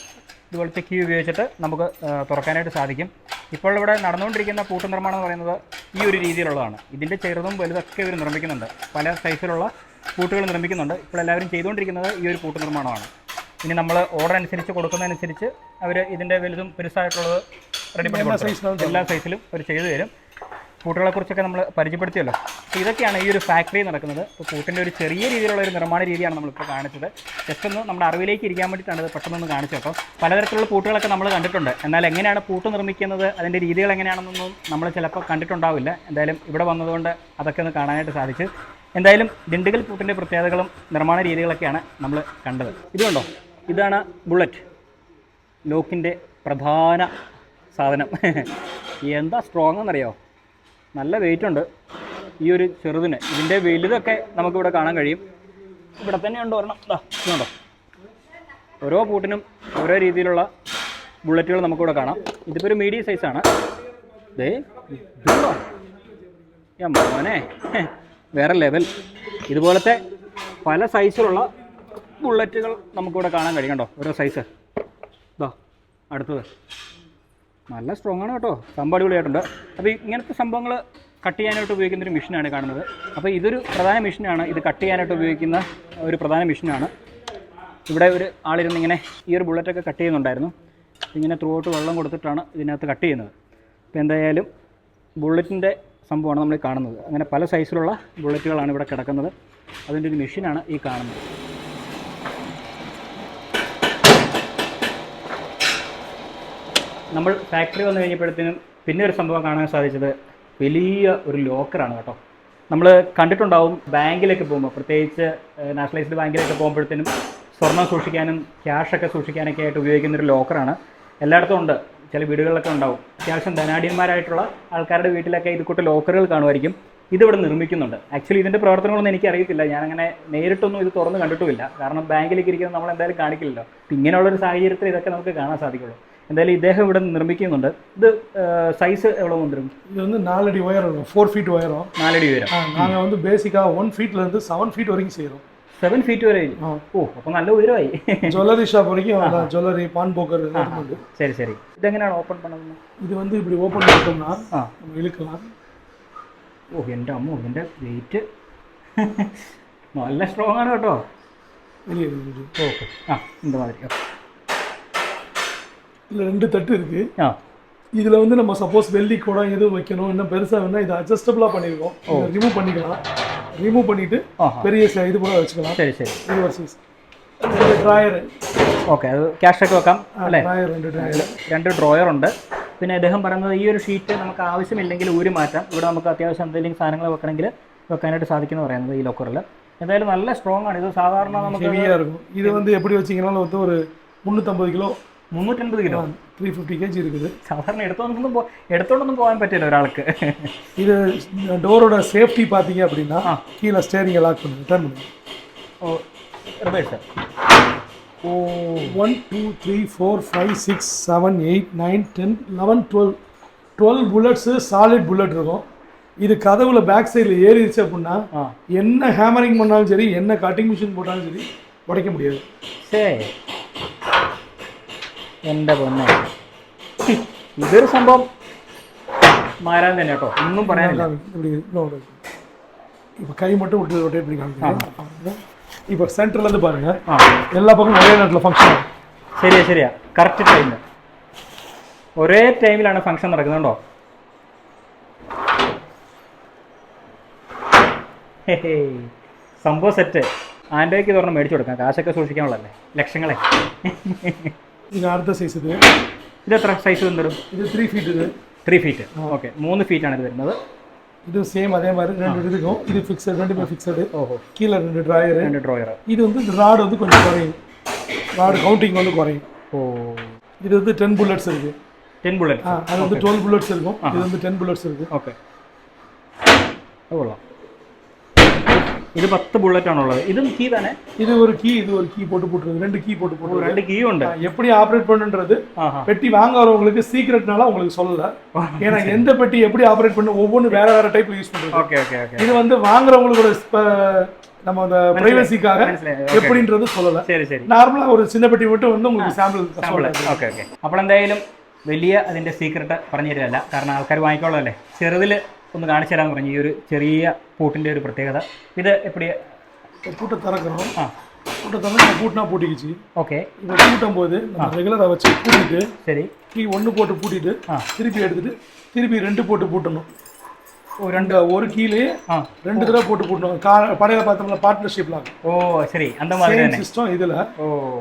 ഇതുപോലത്തെ കീ ഉപയോഗിച്ചിട്ട് നമുക്ക് തുറക്കാനായിട്ട് സാധിക്കും. ഇപ്പോൾ ഇവിടെ നടന്നുകൊണ്ടിരിക്കുന്ന പൂട്ട് നിർമ്മാണം എന്ന് പറയുന്നത് ഈ ഒരു രീതിയിലുള്ളതാണ്. ഇതിൻ്റെ ചെറുതും വലുതൊക്കെ ഇവർ നിർമ്മിക്കുന്നുണ്ട്. പല സൈസിലുള്ള പൂട്ടുകൾ നിർമ്മിക്കുന്നുണ്ട്. ഇപ്പോൾ എല്ലാവരും ചെയ്തുകൊണ്ടിരിക്കുന്നത് ഈ ഒരു പൂട്ട് നിർമ്മാണമാണ്. ഇനി നമ്മൾ ഓർഡർ അനുസരിച്ച് കൊടുക്കുന്നതനുസരിച്ച് അവർ ഇതിൻ്റെ വലുതും പെരുസായിട്ടുള്ളത് റെഡിമെയ്ഡ് എല്ലാ സൈസിലും അവർ ചെയ്തു തരും. പൂട്ടുകളെക്കുറിച്ചൊക്കെ നമ്മൾ പരിചയപ്പെടുത്തിയല്ലോ. അപ്പോൾ ഇതൊക്കെയാണ് ഈ ഒരു ഫാക്ടറി നടക്കുന്നത്. അപ്പോൾ പൂട്ടിൻ്റെ ഒരു ചെറിയ രീതിയിലുള്ള ഒരു നിർമ്മാണ രീതിയാണ് നമ്മളിപ്പോൾ കാണിച്ചത്. ജസ്റ്റ് ഒന്ന് നമ്മുടെ അറിവിലേക്ക് ഇരിക്കാൻ വേണ്ടിയിട്ടാണ് ഇത് പെട്ടെന്നൊന്ന് കാണിച്ചു കേട്ടോ. പലതരത്തിലുള്ള പൂട്ടുകളൊക്കെ നമ്മൾ കണ്ടിട്ടുണ്ട്. എന്നാൽ എങ്ങനെയാണ് പൂട്ട് നിർമ്മിക്കുന്നത്, അതിൻ്റെ രീതികൾ എങ്ങനെയാണെന്നൊന്നും നമ്മൾ ചിലപ്പോൾ കണ്ടിട്ടുണ്ടാവില്ല. എന്തായാലും ഇവിടെ വന്നതുകൊണ്ട് അതൊക്കെ ഒന്ന് കാണാനായിട്ട് സാധിച്ചു. എന്തായാലും ദിണ്ടുകൽ പൂട്ടിൻ്റെ പ്രത്യേകതകളും നിർമ്മാണ രീതികളൊക്കെയാണ് നമ്മൾ കണ്ടത്. ഇത് കണ്ടോ, ഇതാണ് ബുള്ളറ്റ് ലോക്കിൻ്റെ പ്രധാന സാധനം. എന്താ സ്ട്രോങ് എന്നറിയോ, നല്ല വെയിറ്റ് ഉണ്ട് ഈ ഒരു ചെറുതിന്. ഇതിൻ്റെ വലുതൊക്കെ നമുക്കിവിടെ കാണാൻ കഴിയും. ഇവിടെ തന്നെ ഉണ്ട് ഒരെണ്ണം, ഇതുണ്ടോ. ഓരോ പൂട്ടിനും ഓരോ രീതിയിലുള്ള ബുള്ളറ്റുകൾ നമുക്കിവിടെ കാണാം. ഇതിപ്പോൾ ഒരു മീഡിയം സൈസാണ്. മോനെ വേറെ ലെവൽ. ഇതുപോലത്തെ പല സൈസിലുള്ള ബുള്ളറ്റുകൾ നമുക്കിവിടെ കാണാൻ കഴിയും. കണ്ടോ ഓരോ സൈസ്. അടുത്തത് നല്ല സ്ട്രോങ് ആണ് കേട്ടോ, സംഭവം അടിപൊളിയായിട്ടുണ്ട്. അപ്പോൾ ഇങ്ങനത്തെ സംഭവങ്ങൾ കട്ട് ചെയ്യാനായിട്ട് ഉപയോഗിക്കുന്നൊരു മെഷീനാണ് കാണുന്നത്. അപ്പോൾ ഇതൊരു പ്രധാന മെഷീനാണ്. ഇത് കട്ട് ചെയ്യാനായിട്ട് ഉപയോഗിക്കുന്ന ഒരു പ്രധാന മെഷീനാണ്. ഇവിടെ ഒരു ആളിരുന്ന് ഇങ്ങനെ ഈ ഒരു ബുള്ളറ്റൊക്കെ കട്ട് ചെയ്യുന്നുണ്ടായിരുന്നു. ഇങ്ങനെ ത്രൂ ഔട്ട് വെള്ളം കൊടുത്തിട്ടാണ് ഇതിനകത്ത് കട്ട് ചെയ്യുന്നത്. അപ്പോൾ എന്തായാലും ബുള്ളറ്റിൻ്റെ സംഭവമാണ് നമ്മൾ കാണുന്നത്. അങ്ങനെ പല സൈസിലുള്ള ബുള്ളറ്റുകളാണ് ഇവിടെ കിടക്കുന്നത്. അതിൻ്റെ ഒരു മെഷീനാണ് ഈ കാണുന്നത്. നമ്മൾ ഫാക്ടറി വന്നു കഴിഞ്ഞപ്പോഴത്തേനും പിന്നെ ഒരു സംഭവം കാണാൻ സാധിച്ചത് വലിയ ഒരു ലോക്കറാണ് കേട്ടോ. നമ്മൾ കണ്ടിട്ടുണ്ടാവും ബാങ്കിലൊക്കെ പോകുമ്പോൾ, പ്രത്യേകിച്ച് നാഷണലൈസ്ഡ് ബാങ്കിലൊക്കെ പോകുമ്പോഴത്തേനും സ്വർണ്ണം സൂക്ഷിക്കാനും ക്യാഷൊക്കെ സൂക്ഷിക്കാനൊക്കെ ആയിട്ട് ഉപയോഗിക്കുന്നൊരു ലോക്കറാണ്. എല്ലായിടത്തും ഉണ്ട്, ചില വീടുകളിലൊക്കെ ഉണ്ടാവും. അത്യാവശ്യം ധനാഢ്യന്മാരായിട്ടുള്ള ആൾക്കാരുടെ വീട്ടിലൊക്കെ ഇതുകൂട്ട് ലോക്കറുകൾ കാണുമായിരിക്കും. ഇതിവിടെ നിർമ്മിക്കുന്നുണ്ട്. ആക്ച്വലി ഇതിൻ്റെ പ്രവർത്തനങ്ങളൊന്നും എനിക്കറിയത്തില്ല. ഞാനങ്ങനെ നേരിട്ടൊന്നും ഇത് തുറന്ന് കണ്ടിട്ടുമില്ല. കാരണം ബാങ്കിലേക്ക് ഇരിക്കുന്നത് നമ്മൾ എന്തായാലും കാണിക്കില്ലല്ലോ. ഇങ്ങനെയുള്ളൊരു സാഹചര്യത്തിൽ ഇതൊക്കെ നമുക്ക് കാണാൻ സാധിക്കുള്ളൂ. എന്തായാലും ഇദ്ദേഹം ഇവിടെ നിർമ്മിക്കുന്നുണ്ട്. ഇത് സൈസ് എவ்வளோ வந்துடும்? இது வந்து 4 அடி உயரம் இருக்கும், 4 ஃபீட் உயரம். 4 அடி உயரம். நாங்கள் வந்து பேசிக்காக 1 ஃபீட்லேருந்து 7 ஃபீட் வரைக்கும் செய்கிறோம். 7 ഫീറ്റ് വരെ. ഓ, അപ്പോൾ നല്ല ഉയരമായി. ஜுவல்லரி ஷாப் வரைக்கும் ஜுவல்லரி பான் போக்கர் ഉണ്ട്. ശരി ശരി. ഇതെങ്ങനെയാണ് ഓപ്പൺ பண்ணுന്നത്? ഇത് வந்து இப்படி ஓப்பன் பண்ணிட்டோம்னா நம்ம இழுக்கலாம். ഓ എൻ്റെ അമ്മോ, ഇതിൻ്റെ വെയിറ്റ് നല്ല സ്ട്രോങ് ആണ് കേട്ടോ. ഓക്കെ, இந்த மாதிரி. இதில் 2 தட்டு இருக்கு. இதில் வந்து நம்ம சப்போஸ் வெள்ளி குடம் எதுவும் வைக்கணும், இன்னும் பெருசாக வேணால் இதை அட்ஜஸ்டபிளாக பண்ணியிருக்கோம். ரிமூவ் பண்ணிக்கலாம். ரிமூவ் பண்ணிவிட்டு பெரிய இது கூட வச்சுக்கலாம். ശരി ശരി. இது ஒரு சைஸ். ഡ്രോയർ. ഓക്കെ, അത് ക്യാഷൊക്കെ വെക്കാം അല്ലേ? 2 ഡ്രോയർ ഉണ്ട്. പിന്നെ അദ്ദേഹം പറയുന്നത് ഈ ഒരു ഷീറ്റ് നമുക്ക് ആവശ്യമില്ലെങ്കിൽ ഊരി മാറ്റാം. ഇവിടെ നമുക്ക് അത്യാവശ്യം എന്തെങ്കിലും സാധനങ്ങൾ വെക്കണമെങ്കിൽ വെക്കാനായിട്ട് സാധിക്കുമെന്ന് പറയുന്നത് ഈ ലോക്കറിൽ. എന്തായാലും നല്ല സ്ട്രോങ് ആണ്. ഇത് സാധാരണ നമുക്ക് ഹെവിயாக இருக்கும். இது வந்து எப்படி வச்சிங்கனாலும் வந்து ஒரு 350 കിലോ 350 കിലോ 350 kg இருக்குது. സാധാരണ എടുത്തോണ്ടൊന്നും പോകാൻ പറ്റില്ല ഒരാൾക്ക്. இது டோரோட சேஃப்டி பார்த்தீங்க அப்படின்னா கீழே ஸ்டேரிங்கை லாக் பண்ணுங்க, டர்ன் பண்ணுங்க. ஓ, റിവേഴ്സ്. ஓ 1 2 3 4 5 6 7 8 9 10 11 12 புல்லட்ஸு சாலிட் புல்லட் இருக்கும். இது கதவுல பேக் சைடில் ஏறிடுச்சு அப்படின்னா என்ன ஹேமரிங் பண்ணாலும் சரி, என்ன கட்டிங் மிஷின் போட்டாலும் சரி உடைக்க முடியாது. சரி, എൻ്റെ പൊന്നെ, ഇതൊരു സംഭവം മാറാൻ തന്നെ കേട്ടോ, ഒന്നും പറയാനില്ല. இப்படி இப்போ கை மட்டும் விட்டு ரொட்டேட் பண்ணி காமிக்கிறேன். இப்போ சென்டர்லேருந்து பாருங்க, எல்லா பக்கமும் ஒரே நேரத்தில் ஃபங்க்ஷன் ஆகும். ശരിയാ ശരിയാ, കറക്റ്റ് ടൈം, ഒരേ ടൈമിലാണ് ഫംഗ്ഷൻ നടക്കുന്നുണ്ടോ. സംഭവം സെറ്റ്. ആൻഡ്രോയ്ക്ക് തുറന്ന് മേടിച്ചു കൊടുക്കാം, കാശൊക്കെ സൂക്ഷിക്കാനുള്ളല്ലേ, ലക്ഷങ്ങളെ. ഇത് അടുത്ത സൈസ്. ഇത് എത്ര സൈസ് വന്നിടും? ഇത് 3 ഫീറ്റ്. ഇത് 3 ഫീറ്റ്. ഓക്കെ, 3 ഫീറ്റാണ് ഇത് വരുന്നത്. இது சேம் அதே மாதிரி 2 இருக்கும். இது ஃபிக்ஸட், 2 ஃபிக்ஸட். ஓஹோ, கீழ 2 டிராயர். இது வந்து ராட் வந்து கொஞ்சம் குறையும், ராட் கவுண்டிங் வந்து குறையும். ஓ, இது வந்து 10 புல்லட்ஸ் இருக்கு. 10 புல்லட். அது வந்து 12 புல்லட்ஸ் இருக்கும். இது வந்து 10 புல்லட்ஸ் இருக்கு. ஓகே, கொള്ളാം. ഇത് 10 ബുള്ളറ്റ് ആണുള്ളത്. ഇതും കീ തന്നെ. இது ஒரு கீ, இது ஒரு கீ போட்டு போட்டுருக்கு. 2 கீ போட்டு போட்டு 2 கீ ഉണ്ട്. எப்படி ஆபரேட் பண்ணுன்றது பெட்டி வாங்க வரவங்களுக்கு சீக்ரெட்னால உங்களுக்கு சொல்லல. ஏன்னா எந்த பெட்டி எப்படி ஆபரேட் பண்ண ஒவ்வொன்று வேற வேற டைப்ல யூஸ் பண்றது. Okay okay okay. இது வந்து வாங்குறவங்களோட நம்ம அந்த பிரைவசிக்காக எப்படின்றது சொல்லல. சரி சரி. நார்மலா ஒரு சின்ன பெட்டி மட்டும் வந்து உங்களுக்கு சாம்பிள். Okay okay. അപ്പോൾ എന്തായാലും വലിയ അതിന്റെ സീക്രട്ട് പറഞ്ഞു തരില്ല, കാരണം ആൾക്കാർ വാങ്ങിക്കോളല്ലേ. ചെറുതിൽ ഒന്ന് കാണിച്ചു തരാമെന്ന് പറഞ്ഞു, ഈ ഒരു ചെറിയ പൂട്ടിൻ്റെ ഒരു പ്രത്യേകത. ഇത് എപ്പടി பூட்டை திறக்கிறோம். பூட்டை திறந்து பூட்டினா பூட்டிக்கிச்சு. ஓகே, இப்போ பூட்டும் போது நம்ம ரெகுலராக வச்சு பூட்டிட்டு, சரி, கீ 1 போட்டு பூட்டிட்டு திருப்பி எடுத்துட்டு திருப்பி 2 போட்டு பூட்டணும். ஒரு கீழே 2 தடவை போட்டு பூட்டணும். படையில பார்த்தோம்னா பார்ட்னர்ஷிப்லாம். ஓ சரி, அந்த மாதிரி சிஸ்டம் இதில்.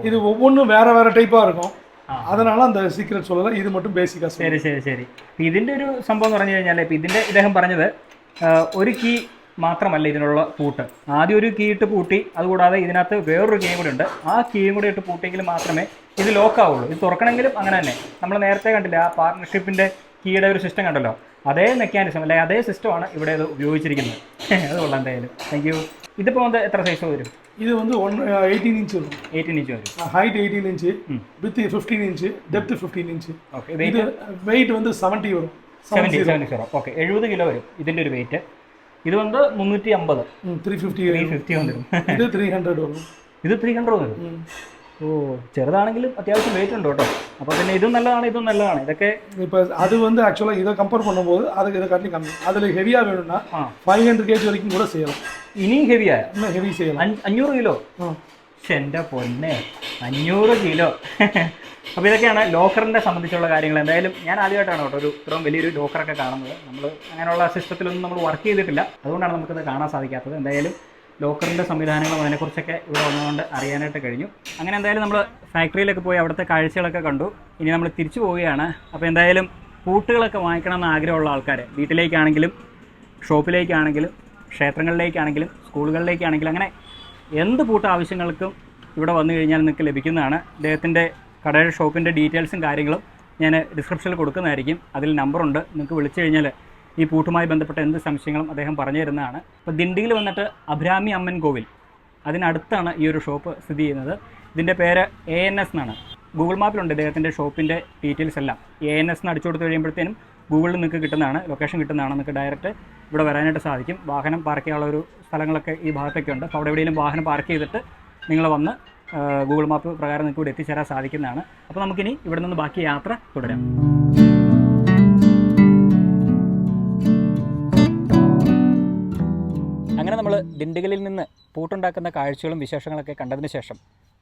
இது ஒவ்வொன்றும் வேற வேற டைப்பாக இருக்கும், அதனால அந்த സീക്രട്ട് சொல்லല. ഇത് மட்டும் ബേസിക്കാ. ശരി ശരി ശരി. ഇതിൻ്റെ ഒരു സംഭവം എന്ന് പറഞ്ഞു കഴിഞ്ഞാൽ, ഇപ്പം ഇതിൻ്റെ ഇദ്ദേഹം പറഞ്ഞത് ഒരു കീ മാത്രമല്ല ഇതിനുള്ള പൂട്ട്. ആദ്യം ഒരു കീ ഇട്ട് പൂട്ടി, അതുകൂടാതെ ഇതിനകത്ത് വേറൊരു കീയും കൂടി ഉണ്ട്. ആ കീയും കൂടി ഇട്ട് പൂട്ടിയെങ്കിൽ മാത്രമേ ഇത് ലോക്കാവുള്ളൂ. ഇത് തുറക്കണമെങ്കിലും അങ്ങനെ തന്നെ. നമ്മൾ നേരത്തെ കണ്ടില്ല, ആ പാർട്ണർഷിപ്പിൻ്റെ കീയുടെ ഒരു സിസ്റ്റം കണ്ടല്ലോ, അതേ മെക്കാനിസം അല്ലെ അതേ സിസ്റ്റമാണ് ഇവിടെ ഇത് ഉപയോഗിച്ചിരിക്കുന്നത്. അത് കൊള്ളാം എന്തായാലും. Thank you. ഇതിപ്പോൾ വന്ന് എത്ര സൈസ് വരും? இது வந்து 18 இன்ச் வரும். 18 இன்ச் வரும். Height 18 inch, with 15 inch, depth 15 inch. Okay, இது வெயிட் வந்து 70 வரும். 70. ഓക്കെ, 70 കിലോ വരും ഇതിൻ്റെ ഒരു വെയിറ്റ്. ഇത് വന്ന് 350. 350 വരും. ഇത് 300 വരും. ഇത് 300 വരും. ഓ, ചെറുതാണെങ്കിലും അത്യാവശ്യം വെയിറ്റ് ഉണ്ട് കേട്ടോ. അപ്പോൾ പിന്നെ ഇതും നല്ലതാണ്, ഇതും നല്ലതാണ്. ഇതൊക്കെ இப்போ அது வந்து ஆக்சுவலாக இதை கம்பேர் பண்ணும்போது அதுக்கு இதை காட்டி கம்மி. அதில் ஹெவியாக வேணும்னா 500 kg வரைக்கும் கூட செய்யலாம். ഇനിയും ഹെവിയാ? இன்னுം ஹெவி செய்யலாம். 500 കിലോ. എൻ്റെ പൊന്നെ, 500 കിലോ. അപ്പോൾ ഇതൊക്കെയാണ് ലോക്കറിൻ്റെ സംബന്ധിച്ചുള്ള കാര്യങ്ങൾ. എന്തായാലും ഞാൻ ആദ്യമായിട്ടാണ് കേട്ടോ ഒരു ഇത്രയും വലിയൊരു ലോക്കറൊക്കെ കാണുന്നത്. നമ്മൾ അങ്ങനെയുള്ള സിസ്റ്റത്തിലൊന്നും നമ്മൾ വർക്ക് ചെയ്തിട്ടില്ല, അതുകൊണ്ടാണ് നമുക്കിത് കാണാൻ സാധിക്കാത്തത്. എന്തായാലും ലോക്കറിൻ്റെ സംവിധാനങ്ങളും അതിനെക്കുറിച്ചൊക്കെ ഇവിടെ വന്നുകൊണ്ട് അറിയാനായിട്ട് കഴിഞ്ഞു. അങ്ങനെ എന്തായാലും നമ്മൾ ഫാക്ടറിയിലൊക്കെ പോയി അവിടുത്തെ കാഴ്ചകളൊക്കെ കണ്ടു. ഇനി നമ്മൾ തിരിച്ചു പോവുകയാണ്. അപ്പോൾ എന്തായാലും പൂട്ടുകളൊക്കെ വാങ്ങിക്കണമെന്ന് ആഗ്രഹമുള്ള ആൾക്കാർ, വീട്ടിലേക്കാണെങ്കിലും ഷോപ്പിലേക്കാണെങ്കിലും ക്ഷേത്രങ്ങളിലേക്കാണെങ്കിലും സ്കൂളുകളിലേക്കാണെങ്കിലും അങ്ങനെ എന്ത് പൂട്ട് ആവശ്യങ്ങൾക്കും ഇവിടെ വന്നു കഴിഞ്ഞാൽ നിങ്ങൾക്ക് ലഭിക്കുന്നതാണ്. അദ്ദേഹത്തിൻ്റെ കടയുടെ ഷോപ്പിൻ്റെ ഡീറ്റെയിൽസും കാര്യങ്ങളും ഞാൻ ഡിസ്ക്രിപ്ഷനിൽ കൊടുക്കുന്നതായിരിക്കും. അതിൽ നമ്പറുണ്ട്, നിങ്ങൾക്ക് വിളിച്ചു കഴിഞ്ഞാൽ ഈ പൂട്ടുമായി ബന്ധപ്പെട്ട എന്ത് സംശയങ്ങളും അദ്ദേഹം പറഞ്ഞു തരുന്നതാണ്. ഇപ്പോൾ ദിണ്ടിയിൽ വന്നിട്ട് അഭിരാമി അമ്മൻ കോവിൽ, അതിനടുത്താണ് ഈ ഒരു ഷോപ്പ് സ്ഥിതി ചെയ്യുന്നത്. ഇതിൻ്റെ പേര് ANS എന്നാണ്. ഗൂഗിൾ മാപ്പിലുണ്ട് ഇദ്ദേഹത്തിൻ്റെ ഷോപ്പിൻ്റെ ഡീറ്റെയിൽസ് എല്ലാം. ANS എന്ന് അടിച്ചു കൊടുത്ത് കഴിയുമ്പോഴത്തേനും ഗൂഗിളിൽ നിങ്ങൾക്ക് കിട്ടുന്നതാണ്, ലൊക്കേഷൻ കിട്ടുന്നതാണ്. നിങ്ങൾക്ക് ഡയറക്റ്റ് ഇവിടെ വരാനായിട്ട് സാധിക്കും. വാഹനം പാർക്ക് ചെയ്യാനുള്ള ഒരു സ്ഥലങ്ങളൊക്കെ ഈ ഭാഗത്തൊക്കെ ഉണ്ട്. അപ്പോൾ അവിടെ എവിടെയെങ്കിലും വാഹനം പാർക്ക് ചെയ്തിട്ട് നിങ്ങൾ വന്ന് ഗൂഗിൾ മാപ്പ് പ്രകാരം നിങ്ങൾക്ക് ഇവിടെ എത്തിച്ചേരാൻ സാധിക്കുന്നതാണ്. അപ്പോൾ നമുക്കിനി ഇവിടെ നിന്ന് ബാക്കി യാത്ര തുടരാം. അങ്ങനെ നമ്മൾ ദിണ്ടിഗലിൽ നിന്ന് പൂട്ടുണ്ടാക്കുന്ന കാഴ്ചകളും വിശേഷങ്ങളൊക്കെ കണ്ടതിന് ശേഷം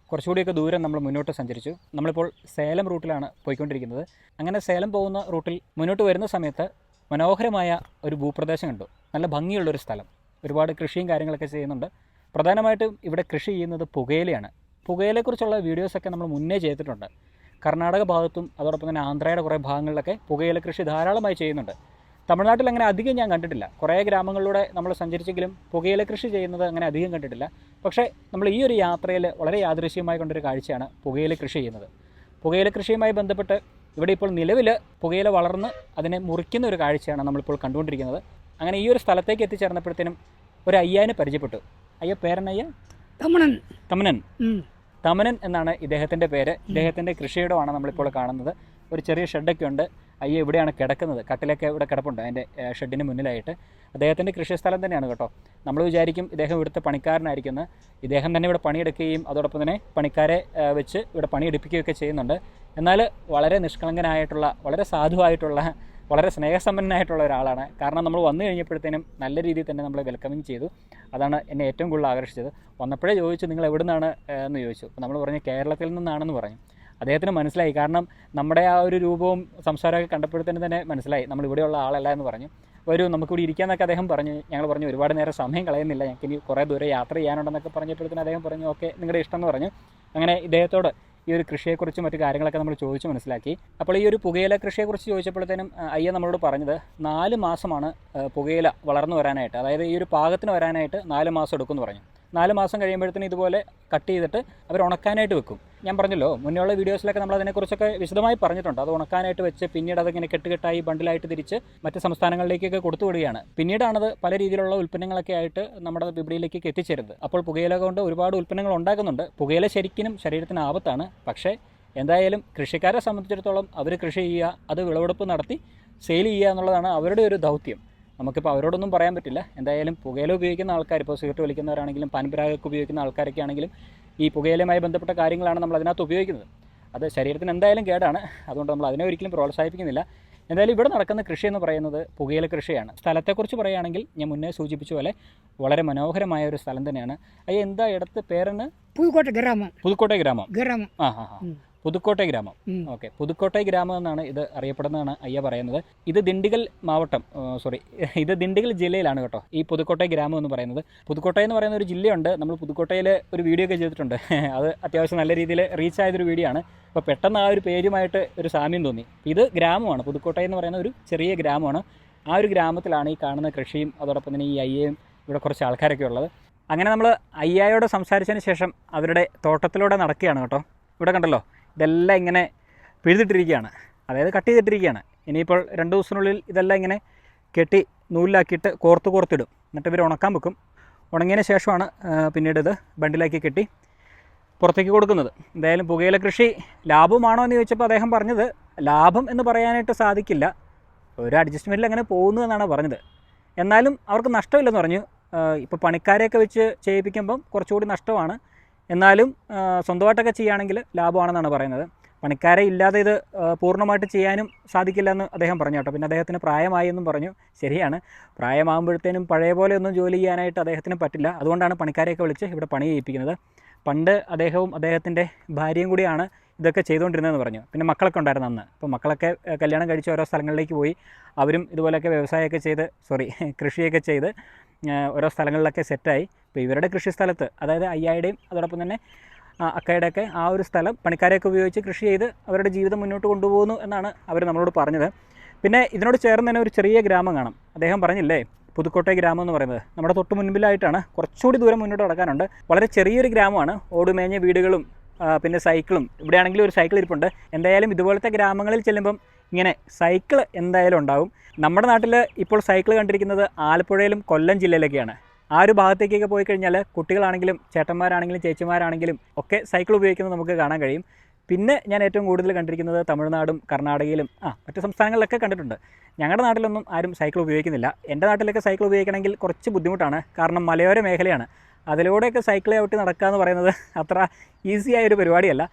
കുറച്ചുകൂടിയൊക്കെ ദൂരം നമ്മൾ മുന്നോട്ട് സഞ്ചരിച്ചു. നമ്മളിപ്പോൾ സേലം റൂട്ടിലാണ് പോയിക്കൊണ്ടിരിക്കുന്നത്. അങ്ങനെ സേലം പോകുന്ന റൂട്ടിൽ മുന്നോട്ട് വരുന്ന സമയത്ത് മനോഹരമായ ഒരു ഭൂപ്രദേശം കണ്ടു. നല്ല ഭംഗിയുള്ളൊരു സ്ഥലം, ഒരുപാട് കൃഷിയും കാര്യങ്ങളൊക്കെ ചെയ്യുന്നുണ്ട്. പ്രധാനമായിട്ടും ഇവിടെ കൃഷി ചെയ്യുന്നത് പുകയിലയാണ്. പുകയിലയെക്കുറിച്ചുള്ള വീഡിയോസൊക്കെ നമ്മൾ മുന്നേ ചെയ്തിട്ടുണ്ട്. കർണാടക ഭാഗത്തും അതോടൊപ്പം തന്നെ ആന്ധ്രയുടെ കുറേ ഭാഗങ്ങളിലൊക്കെ പുകയില കൃഷി ധാരാളമായി ചെയ്യുന്നുണ്ട്. തമിഴ്നാട്ടിൽ അങ്ങനെ അധികം ഞാൻ കണ്ടിട്ടില്ല. കുറേ ഗ്രാമങ്ങളിലൂടെ നമ്മൾ സഞ്ചരിച്ചെങ്കിലും പുകയില കൃഷി ചെയ്യുന്നത് അങ്ങനെ അധികം കണ്ടിട്ടില്ല. പക്ഷേ നമ്മൾ ഈ ഒരു യാത്രയിൽ വളരെ യാദൃശ്യമായി കൊണ്ടൊരു കാഴ്ചയാണ് പുകയില കൃഷി ചെയ്യുന്നത്. പുകയില കൃഷിയുമായി ബന്ധപ്പെട്ട് ഇവിടെ ഇപ്പോൾ നിലവിൽ പുകയില വളർന്ന് അതിനെ മുറിക്കുന്ന ഒരു കാഴ്ചയാണ് നമ്മളിപ്പോൾ കണ്ടുകൊണ്ടിരിക്കുന്നത്. അങ്ങനെ ഈ ഒരു സ്ഥലത്തേക്ക് എത്തിച്ചേർന്നപ്പോഴത്തേനും ഒരു അയ്യാനെ പരിചയപ്പെട്ടു. അയ്യ പേരെന്നയ്യ? തമനൻ എന്നാണ് ഇദ്ദേഹത്തിൻ്റെ പേര്. ഇദ്ദേഹത്തിൻ്റെ കൃഷിയിടമാണ് നമ്മളിപ്പോൾ കാണുന്നത്. ഒരു ചെറിയ ഷെഡൊക്കെ ഉണ്ട്. അയ്യ ഇവിടെയാണ് കിടക്കുന്നത്, കട്ടിലൊക്കെ ഇവിടെ കിടപ്പുണ്ട് അതിൻ്റെ ഷെഡിന് മുന്നിലായിട്ട്. അദ്ദേഹത്തിൻ്റെ കൃഷിസ്ഥലം തന്നെയാണ് കേട്ടോ. നമ്മൾ വിചാരിക്കും ഇദ്ദേഹം ഇവിടുത്തെ പണിക്കാരനായിരിക്കുന്നത്. ഇദ്ദേഹം തന്നെ ഇവിടെ പണിയെടുക്കുകയും അതോടൊപ്പം തന്നെ പണിക്കാരെ വെച്ച് ഇവിടെ പണിയെടുപ്പിക്കുകയൊക്കെ ചെയ്യുന്നുണ്ട്. എന്നാൽ വളരെ നിഷ്കളങ്കനായിട്ടുള്ള, വളരെ സാധുവായിട്ടുള്ള, വളരെ സ്നേഹസമ്പന്നനായിട്ടുള്ള ഒരാളാണ്. കാരണം നമ്മൾ വന്നു കഴിഞ്ഞപ്പോഴത്തേനും നല്ല രീതിയിൽ തന്നെ നമ്മളെ വെൽക്കമിങ് ചെയ്തു. അതാണ് എന്നെ ഏറ്റവും കൂടുതൽ ആകർഷിച്ചത്. വന്നപ്പോഴേ ചോദിച്ചു നിങ്ങൾ എവിടെ നിന്നാണ് എന്ന് ചോദിച്ചു. അപ്പോൾ നമ്മൾ പറഞ്ഞു കേരളത്തിൽ നിന്നാണെന്ന് പറഞ്ഞു. അദ്ദേഹത്തിന് മനസ്സിലായി, കാരണം നമ്മുടെ ആ ഒരു രൂപവും സംസാരമൊക്കെ കണ്ടപ്പോഴത്തേനും തന്നെ മനസ്സിലായി നമ്മൾ ഇവിടെയുള്ള ആളല്ല എന്ന് പറഞ്ഞു. വരൂ നമുക്കിവിടെ ഇരിക്കാമെന്നൊക്കെ അദ്ദേഹം പറഞ്ഞു. ഞങ്ങൾ പറഞ്ഞു ഒരുപാട് നേരം സമയം കളയുന്നില്ല, ഞങ്ങൾക്ക് ഇനി കുറേ ദൂരെ യാത്ര ചെയ്യാനുണ്ടെന്നൊക്കെ പറഞ്ഞപ്പോഴത്തേനും അദ്ദേഹം പറഞ്ഞു ഓക്കെ നിങ്ങളുടെ ഇഷ്ടം എന്ന് പറഞ്ഞു. അങ്ങനെ ഇദ്ദേഹത്തോട് ഈ ഒരു കൃഷിയെക്കുറിച്ചും മറ്റു കാര്യങ്ങളൊക്കെ നമ്മൾ ചോദിച്ച് മനസ്സിലാക്കി. അപ്പോൾ ഈ ഒരു പുകയില കൃഷിയെക്കുറിച്ച് ചോദിച്ചപ്പോഴത്തേനും അയ്യ നമ്മളോട് പറഞ്ഞത് 4 മാസമാണ് പുകയില വളർന്നു വരാനായിട്ട്, അതായത് ഈ ഒരു പാകത്തിന് വരാനായിട്ട് 4 മാസം എടുക്കുമെന്ന് പറഞ്ഞു. 4 മാസം കഴിയുമ്പോഴത്തേനും ഇതുപോലെ കട്ട് ചെയ്തിട്ട് അവർ ഉണക്കാനായിട്ട് വെക്കും. ഞാൻ പറഞ്ഞല്ലോ മുന്നേയുള്ള വീഡിയോസിലൊക്കെ നമ്മൾ അതിനെക്കുറിച്ചൊക്കെ വിശദമായി പറഞ്ഞിട്ടുണ്ട്. അത് ഉണക്കാനായിട്ട് വെച്ച് പിന്നീട് അതിങ്ങനെ കെട്ടുകെട്ടായി ബണ്ടിലായിട്ട് തിരിച്ച് മറ്റ് സംസ്ഥാനങ്ങളിലേക്കൊക്കെ കൊടുത്തു വിടുകയാണ്. പിന്നീടാണത് പല രീതിയിലുള്ള ഉൽപ്പന്നങ്ങളൊക്കെ ആയിട്ട് നമ്മുടെ വിപണിയിലേക്ക് എത്തിച്ചേരുന്നത്. അപ്പോൾ പുകയില കൊണ്ട് ഒരുപാട് ഉൽപ്പന്നങ്ങൾ ഉണ്ടാക്കുന്നുണ്ട്. പുകയില ശരിക്കും ശരീരത്തിന് ആപത്താണ്. പക്ഷേ എന്തായാലും കൃഷിക്കാരെ സംബന്ധിച്ചിടത്തോളം അവർ കൃഷി ചെയ്യുക, അത് വിളവെടുപ്പ് നടത്തി സെയിൽ ചെയ്യുക എന്നുള്ളതാണ് അവരുടെ ഒരു ദൗത്യം. നമുക്കിപ്പോൾ അവരോടൊന്നും പറയാൻ പറ്റില്ല. എന്തായാലും പുകയില ഉപയോഗിക്കുന്ന ആൾക്കാർ, ഇപ്പോൾ സിഗരറ്റ് വലിക്കുന്നവരാണെങ്കിലും പാൻപരാഗൊക്കെ ഉപയോഗിക്കുന്ന ആൾക്കാരൊക്കെ ആണെങ്കിലും ഈ പുകയിലയുമായി ബന്ധപ്പെട്ട കാര്യങ്ങളാണ് നമ്മൾ അതിനകത്ത് ഉപയോഗിക്കുന്നത്. അത് ശരീരത്തിന് എന്തായാലും കേടാണ്. അതുകൊണ്ട് നമ്മൾ അതിനെ ഒരിക്കലും പ്രോത്സാഹിപ്പിക്കുന്നില്ല. എന്തായാലും ഇവിടെ നടക്കുന്ന കൃഷി എന്ന് പറയുന്നത് പുകയില കൃഷിയാണ്. സ്ഥലത്തെക്കുറിച്ച് പറയുകയാണെങ്കിൽ ഞാൻ മുന്നേ സൂചിപ്പിച്ച പോലെ വളരെ മനോഹരമായ ഒരു സ്ഥലം തന്നെയാണ്. അയ്യ എന്താ ഇടത്ത് പേരെന്ന്? പുതുക്കോട്ടை ഗ്രാമം. പുതുക്കോട്ടை ഗ്രാമം. പുതുക്കോട്ടை ഗ്രാമം. ഓക്കെ, പുതുക്കോട്ടை ഗ്രാമം എന്നാണ് ഇത് അറിയപ്പെടുന്നതാണ് അയ്യ പറയുന്നത്. ഇത് ദിണ്ടിഗൽ മാവട്ടം, ഇത് ദിണ്ടിഗൽ ജില്ലയിലാണ് കേട്ടോ ഈ പുതുക്കോട്ടை ഗ്രാമം എന്ന് പറയുന്നത്. പുതുക്കോട്ടை എന്ന് പറയുന്ന ഒരു ജില്ലയുണ്ട്. നമ്മൾ പുതുക്കോട്ടയിൽ ഒരു വീഡിയോ ഒക്കെ ചെയ്തിട്ടുണ്ട്. അത് അത്യാവശ്യം നല്ല രീതിയിൽ റീച്ച് ആയതൊരു വീഡിയോ ആണ്. അപ്പോൾ പെട്ടെന്ന് ആ ഒരു പേരുമായിട്ട് ഒരു സാമ്യം തോന്നി. ഇത് ഗ്രാമമാണ്, പുതുക്കോട്ടை എന്ന് പറയുന്ന ഒരു ചെറിയ ഗ്രാമമാണ്. ആ ഒരു ഗ്രാമത്തിലാണ് ഈ കാണുന്ന കൃഷിയും അതോടൊപ്പം തന്നെ ഈ അയ്യയും ഇവിടെ കുറച്ച് ആൾക്കാരൊക്കെ ഉള്ളത്. അങ്ങനെ നമ്മൾ അയ്യയോട് സംസാരിച്ചതിന് ശേഷം അവരുടെ തോട്ടത്തിലൂടെ നടക്കുകയാണ് കേട്ടോ. ഇവിടെ കണ്ടല്ലോ, ഇതെല്ലാം ഇങ്ങനെ പിഴുതിട്ടിരിക്കുകയാണ്, അതായത് കട്ട് ചെയ്തിട്ടിരിക്കുകയാണ്. ഇനിയിപ്പോൾ 2 ദിവസത്തിനുള്ളിൽ ഇതെല്ലാം ഇങ്ങനെ കെട്ടി നൂലിലാക്കിയിട്ട് കോർത്തിടും. എന്നിട്ട് ഇവർ ഉണക്കാൻ വെക്കും. ഉണങ്ങിയതിന് ശേഷമാണ് പിന്നീട് ഇത് ബണ്ടിലാക്കി കെട്ടി പുറത്തേക്ക് കൊടുക്കുന്നത്. എന്തായാലും പുകയില കൃഷി ലാഭമാണോ എന്ന് ചോദിച്ചപ്പോൾ അദ്ദേഹം പറഞ്ഞത് ലാഭം എന്ന് പറയാനായിട്ട് സാധിക്കില്ല, ഒരു അഡ്ജസ്റ്റ്മെൻറ്റിൽ അങ്ങനെ പോകുന്നു എന്നാണ് പറഞ്ഞത്. എന്നാലും അവർക്ക് നഷ്ടമില്ലെന്ന് പറഞ്ഞു. ഇപ്പോൾ പണിക്കാരെയൊക്കെ വെച്ച് ചെയ്യിപ്പിക്കുമ്പം കുറച്ചുകൂടി നഷ്ടമാണ്. എന്നാലും സ്വന്തമായിട്ടൊക്കെ ചെയ്യുകയാണെങ്കിൽ ലാഭമാണെന്നാണ് പറയുന്നത്. പണിക്കാരെ ഇല്ലാതെ ഇത് പൂർണ്ണമായിട്ട് ചെയ്യാനും സാധിക്കില്ല എന്ന് അദ്ദേഹം പറഞ്ഞു കേട്ടോ. പിന്നെ അദ്ദേഹത്തിന് പ്രായമായി എന്നും പറഞ്ഞു. ശരിയാണ്, പ്രായമാകുമ്പോഴത്തേനും പഴയ പോലെ ഒന്നും ജോലി ചെയ്യാനായിട്ട് അദ്ദേഹത്തിന് പറ്റില്ല. അതുകൊണ്ടാണ് പണിക്കാരെയൊക്കെ വിളിച്ച് ഇവിടെ പണി ചെയ്യിപ്പിക്കുന്നത്. പണ്ട് അദ്ദേഹവും അദ്ദേഹത്തിൻ്റെ ഭാര്യയും കൂടിയാണ് ഇതൊക്കെ ചെയ്തുകൊണ്ടിരുന്നതെന്ന് പറഞ്ഞു. പിന്നെ മക്കളൊക്കെ ഉണ്ടായിരുന്നു അന്ന്. അപ്പോൾ മക്കളൊക്കെ കല്യാണം കഴിച്ച് ഓരോ സ്ഥലങ്ങളിലേക്ക് പോയി. അവരും ഇതുപോലെയൊക്കെ വ്യവസായമൊക്കെ ചെയ്ത് കൃഷിയൊക്കെ ചെയ്ത് ഓരോ സ്ഥലങ്ങളിലൊക്കെ സെറ്റായി. ഇപ്പോൾ ഇവരുടെ കൃഷി സ്ഥലത്ത്, അതായത് അയ്യായുടെയും അതോടൊപ്പം തന്നെ അക്കയുടെയൊക്കെ ആ ഒരു സ്ഥലം പണിക്കാരെയൊക്കെ ഉപയോഗിച്ച് കൃഷി ചെയ്ത് അവരുടെ ജീവിതം മുന്നോട്ട് കൊണ്ടുപോകുന്നു എന്നാണ് അവർ നമ്മളോട് പറഞ്ഞത്. പിന്നെ ഇതിനോട് ചേർന്ന് തന്നെ ഒരു ചെറിയ ഗ്രാമം കാണാം. അദ്ദേഹം പറഞ്ഞില്ലേ പുതുക്കോട്ടை ഗ്രാമം എന്ന് പറയുന്നത് നമ്മുടെ തൊട്ട് മുൻപിലായിട്ടാണ്. കുറച്ചുകൂടി ദൂരം മുന്നോട്ട് നടക്കാനുണ്ട്. വളരെ ചെറിയൊരു ഗ്രാമമാണ്. ഓടുമേഞ്ഞ വീടുകളും പിന്നെ സൈക്കിളും. ഇവിടെയാണെങ്കിലും ഒരു സൈക്കിൾ ഇരിപ്പുണ്ട്. എന്തായാലും ഇതുപോലത്തെ ഗ്രാമങ്ങളിൽ ചെല്ലുമ്പം ഇങ്ങനെ സൈക്കിൾ എന്തായാലും ഉണ്ടാവും. നമ്മുടെ നാട്ടിൽ ഇപ്പോൾ സൈക്കിൾ കണ്ടിരിക്കുന്നത് ആലപ്പുഴയിലും കൊല്ലം ജില്ലയിലൊക്കെയാണ്. ആ ഒരു ഭാഗത്തേക്കൊക്കെ പോയി കഴിഞ്ഞാൽ കുട്ടികളാണെങ്കിലും ചേട്ടന്മാരാണെങ്കിലും ചേച്ചിമാരാണെങ്കിലും ഒക്കെ സൈക്കിൾ ഉപയോഗിക്കുന്നത് നമുക്ക് കാണാൻ കഴിയും. പിന്നെ ഞാൻ ഏറ്റവും കൂടുതൽ കണ്ടിരിക്കുന്നത് തമിഴ്നാടും കർണാടകയിലും മറ്റ് സംസ്ഥാനങ്ങളിലൊക്കെ കണ്ടിട്ടുണ്ട്. ഞങ്ങളുടെ നാട്ടിലൊന്നും ആരും സൈക്കിൾ ഉപയോഗിക്കുന്നില്ല. എൻ്റെ നാട്ടിലൊക്കെ സൈക്കിൾ ഉപയോഗിക്കണമെങ്കിൽ കുറച്ച് ബുദ്ധിമുട്ടാണ്. കാരണം മലയോര മേഖലയാണ്. അതിലൂടെയൊക്കെ സൈക്കിൾ ചവിട്ടി നടക്കുക എന്ന് പറയുന്നത് അത്ര ഈസിയായൊരു പരിപാടിയല്ല.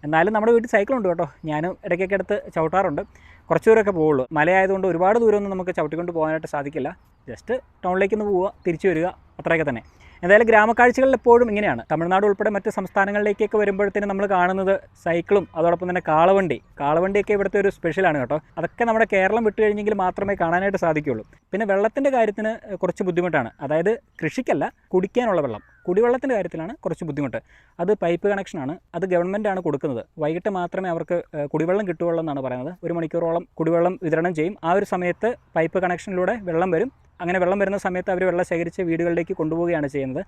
എന്നാലും നമ്മുടെ വീട്ടിൽ സൈക്കിളുണ്ട് കേട്ടോ. ഞാനും ഇടയ്ക്കൊക്കെ എടുത്ത് ചവിട്ടാറുണ്ട്. കുറച്ച് ദൂരമൊക്കെ പോവുള്ളൂ. മലയായതുകൊണ്ട് ഒരുപാട് ദൂരമൊന്നും നമുക്ക് ചവിട്ടിക്കൊണ്ട് പോകാനായിട്ട് സാധിക്കില്ല. ജസ്റ്റ് ടൗണിലേക്ക് ഒന്ന് പോവുക, തിരിച്ചു വരിക, അത്രയൊക്കെ തന്നെ. എന്തായാലും ഗ്രാമക്കാഴ്ചകളിൽ എപ്പോഴും ഇങ്ങനെയാണ്. തമിഴ്നാട് ഉൾപ്പെടെ മറ്റ് സംസ്ഥാനങ്ങളിലേക്കൊക്കെ വരുമ്പോഴത്തേനും നമ്മൾ കാണുന്നത് സൈക്കിളും അതോടൊപ്പം തന്നെ കാളവണ്ടിയൊക്കെ ഇവിടുത്തെ ഒരു സ്പെഷ്യലാണ് കേട്ടോ. അതൊക്കെ നമ്മുടെ കേരളം വിട്ട് കഴിഞ്ഞെങ്കിൽ മാത്രമേ കാണാനായിട്ട് സാധിക്കുകയുള്ളൂ. പിന്നെ വെള്ളത്തിൻ്റെ കാര്യത്തിന് കുറച്ച് ബുദ്ധിമുട്ടാണ്. അതായത് കൃഷിക്കല്ല, കുടിക്കാനുള്ള വെള്ളം, കുടിവെള്ളത്തിൻ്റെ കാര്യത്തിലാണ് കുറച്ച് ബുദ്ധിമുട്ട്. അത് പൈപ്പ് കണക്ഷനാണ്. അത് ഗവൺമെൻറ്റാണ് കൊടുക്കുന്നത്. വൈകിട്ട് മാത്രമേ അവർക്ക് കുടിവെള്ളം കിട്ടുകയുള്ളൂ എന്നാണ് പറയുന്നത്. 1 മണിക്കൂറോളം കുടിവെള്ളം വിതരണം ചെയ്യും. ആ ഒരു സമയത്ത് പൈപ്പ് കണക്ഷനിലൂടെ വെള്ളം വരും. അങ്ങനെ വെള്ളം വരുന്ന സമയത്ത് അവർ വെള്ളം ശേഖരിച്ച് വീടുകളിലേക്ക് കൊണ്ടുപോവുകയാണ് ചെയ്യുന്നത്.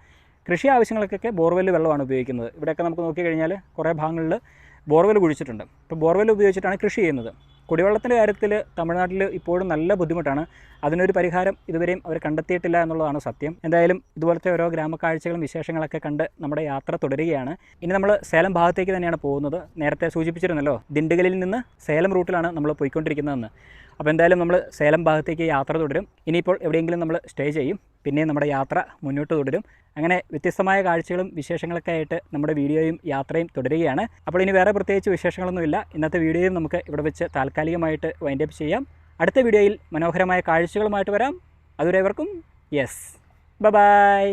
കൃഷി ആവശ്യങ്ങൾക്കൊക്കെ ബോർവെൽ വെള്ളമാണ് ഉപയോഗിക്കുന്നത്. ഇവിടെയൊക്കെ നമുക്ക് നോക്കിക്കഴിഞ്ഞാൽ കുറേ ഭാഗങ്ങളിൽ ബോർവെൽ കുഴിച്ചിട്ടുണ്ട്. ഇപ്പോൾ ബോർവെൽ ഉപയോഗിച്ചിട്ടാണ് കൃഷി ചെയ്യുന്നത്. കുടിവെള്ളത്തിൻ്റെ കാര്യത്തിൽ തമിഴ്നാട്ടിൽ ഇപ്പോഴും നല്ല ബുദ്ധിമുട്ടാണ്. അതിനൊരു പരിഹാരം ഇതുവരെയും അവർ കണ്ടെത്തിയിട്ടില്ല എന്നുള്ളതാണ് സത്യം. എന്തായാലും ഇതുപോലത്തെ ഓരോ ഗ്രാമക്കാഴ്ചകളും വിശേഷങ്ങളൊക്കെ കണ്ട് നമ്മുടെ യാത്ര തുടരുകയാണ്. ഇനി നമ്മൾ സേലം ഭാഗത്തേക്ക് തന്നെയാണ് പോകുന്നത്. നേരത്തെ സൂചിപ്പിച്ചിരുന്നല്ലോ, ദിണ്ടുഗലിൽ നിന്ന് സേലം റൂട്ടിലാണ് നമ്മൾ പോയിക്കൊണ്ടിരിക്കുന്നതെന്ന്. അപ്പോൾ എന്തായാലും നമ്മൾ സേലം ഭാഗത്തേക്ക് യാത്ര തുടരും. ഇനിയിപ്പോൾ എവിടെയെങ്കിലും നമ്മൾ സ്റ്റേ ചെയ്യും, പിന്നെ നമ്മുടെ യാത്ര മുന്നോട്ട് തുടരും. അങ്ങനെ വ്യത്യസ്തമായ കാഴ്ചകളും വിശേഷങ്ങളൊക്കെ ആയിട്ട് നമ്മുടെ വീഡിയോയും യാത്രയും തുടരുകയാണ്. അപ്പോൾ ഇനി വേറെ പ്രത്യേകിച്ച് വിശേഷങ്ങളൊന്നുമില്ല. ഇന്നത്തെ വീഡിയോയും നമുക്ക് ഇവിടെ വെച്ച് താൽക്കാലികമായിട്ട് വൈൻഡപ്പ് ചെയ്യാം. അടുത്ത വീഡിയോയിൽ മനോഹരമായ കാഴ്ചകളുമായിട്ട് വരാം. അതുവരെ അവർക്കും ബൈ.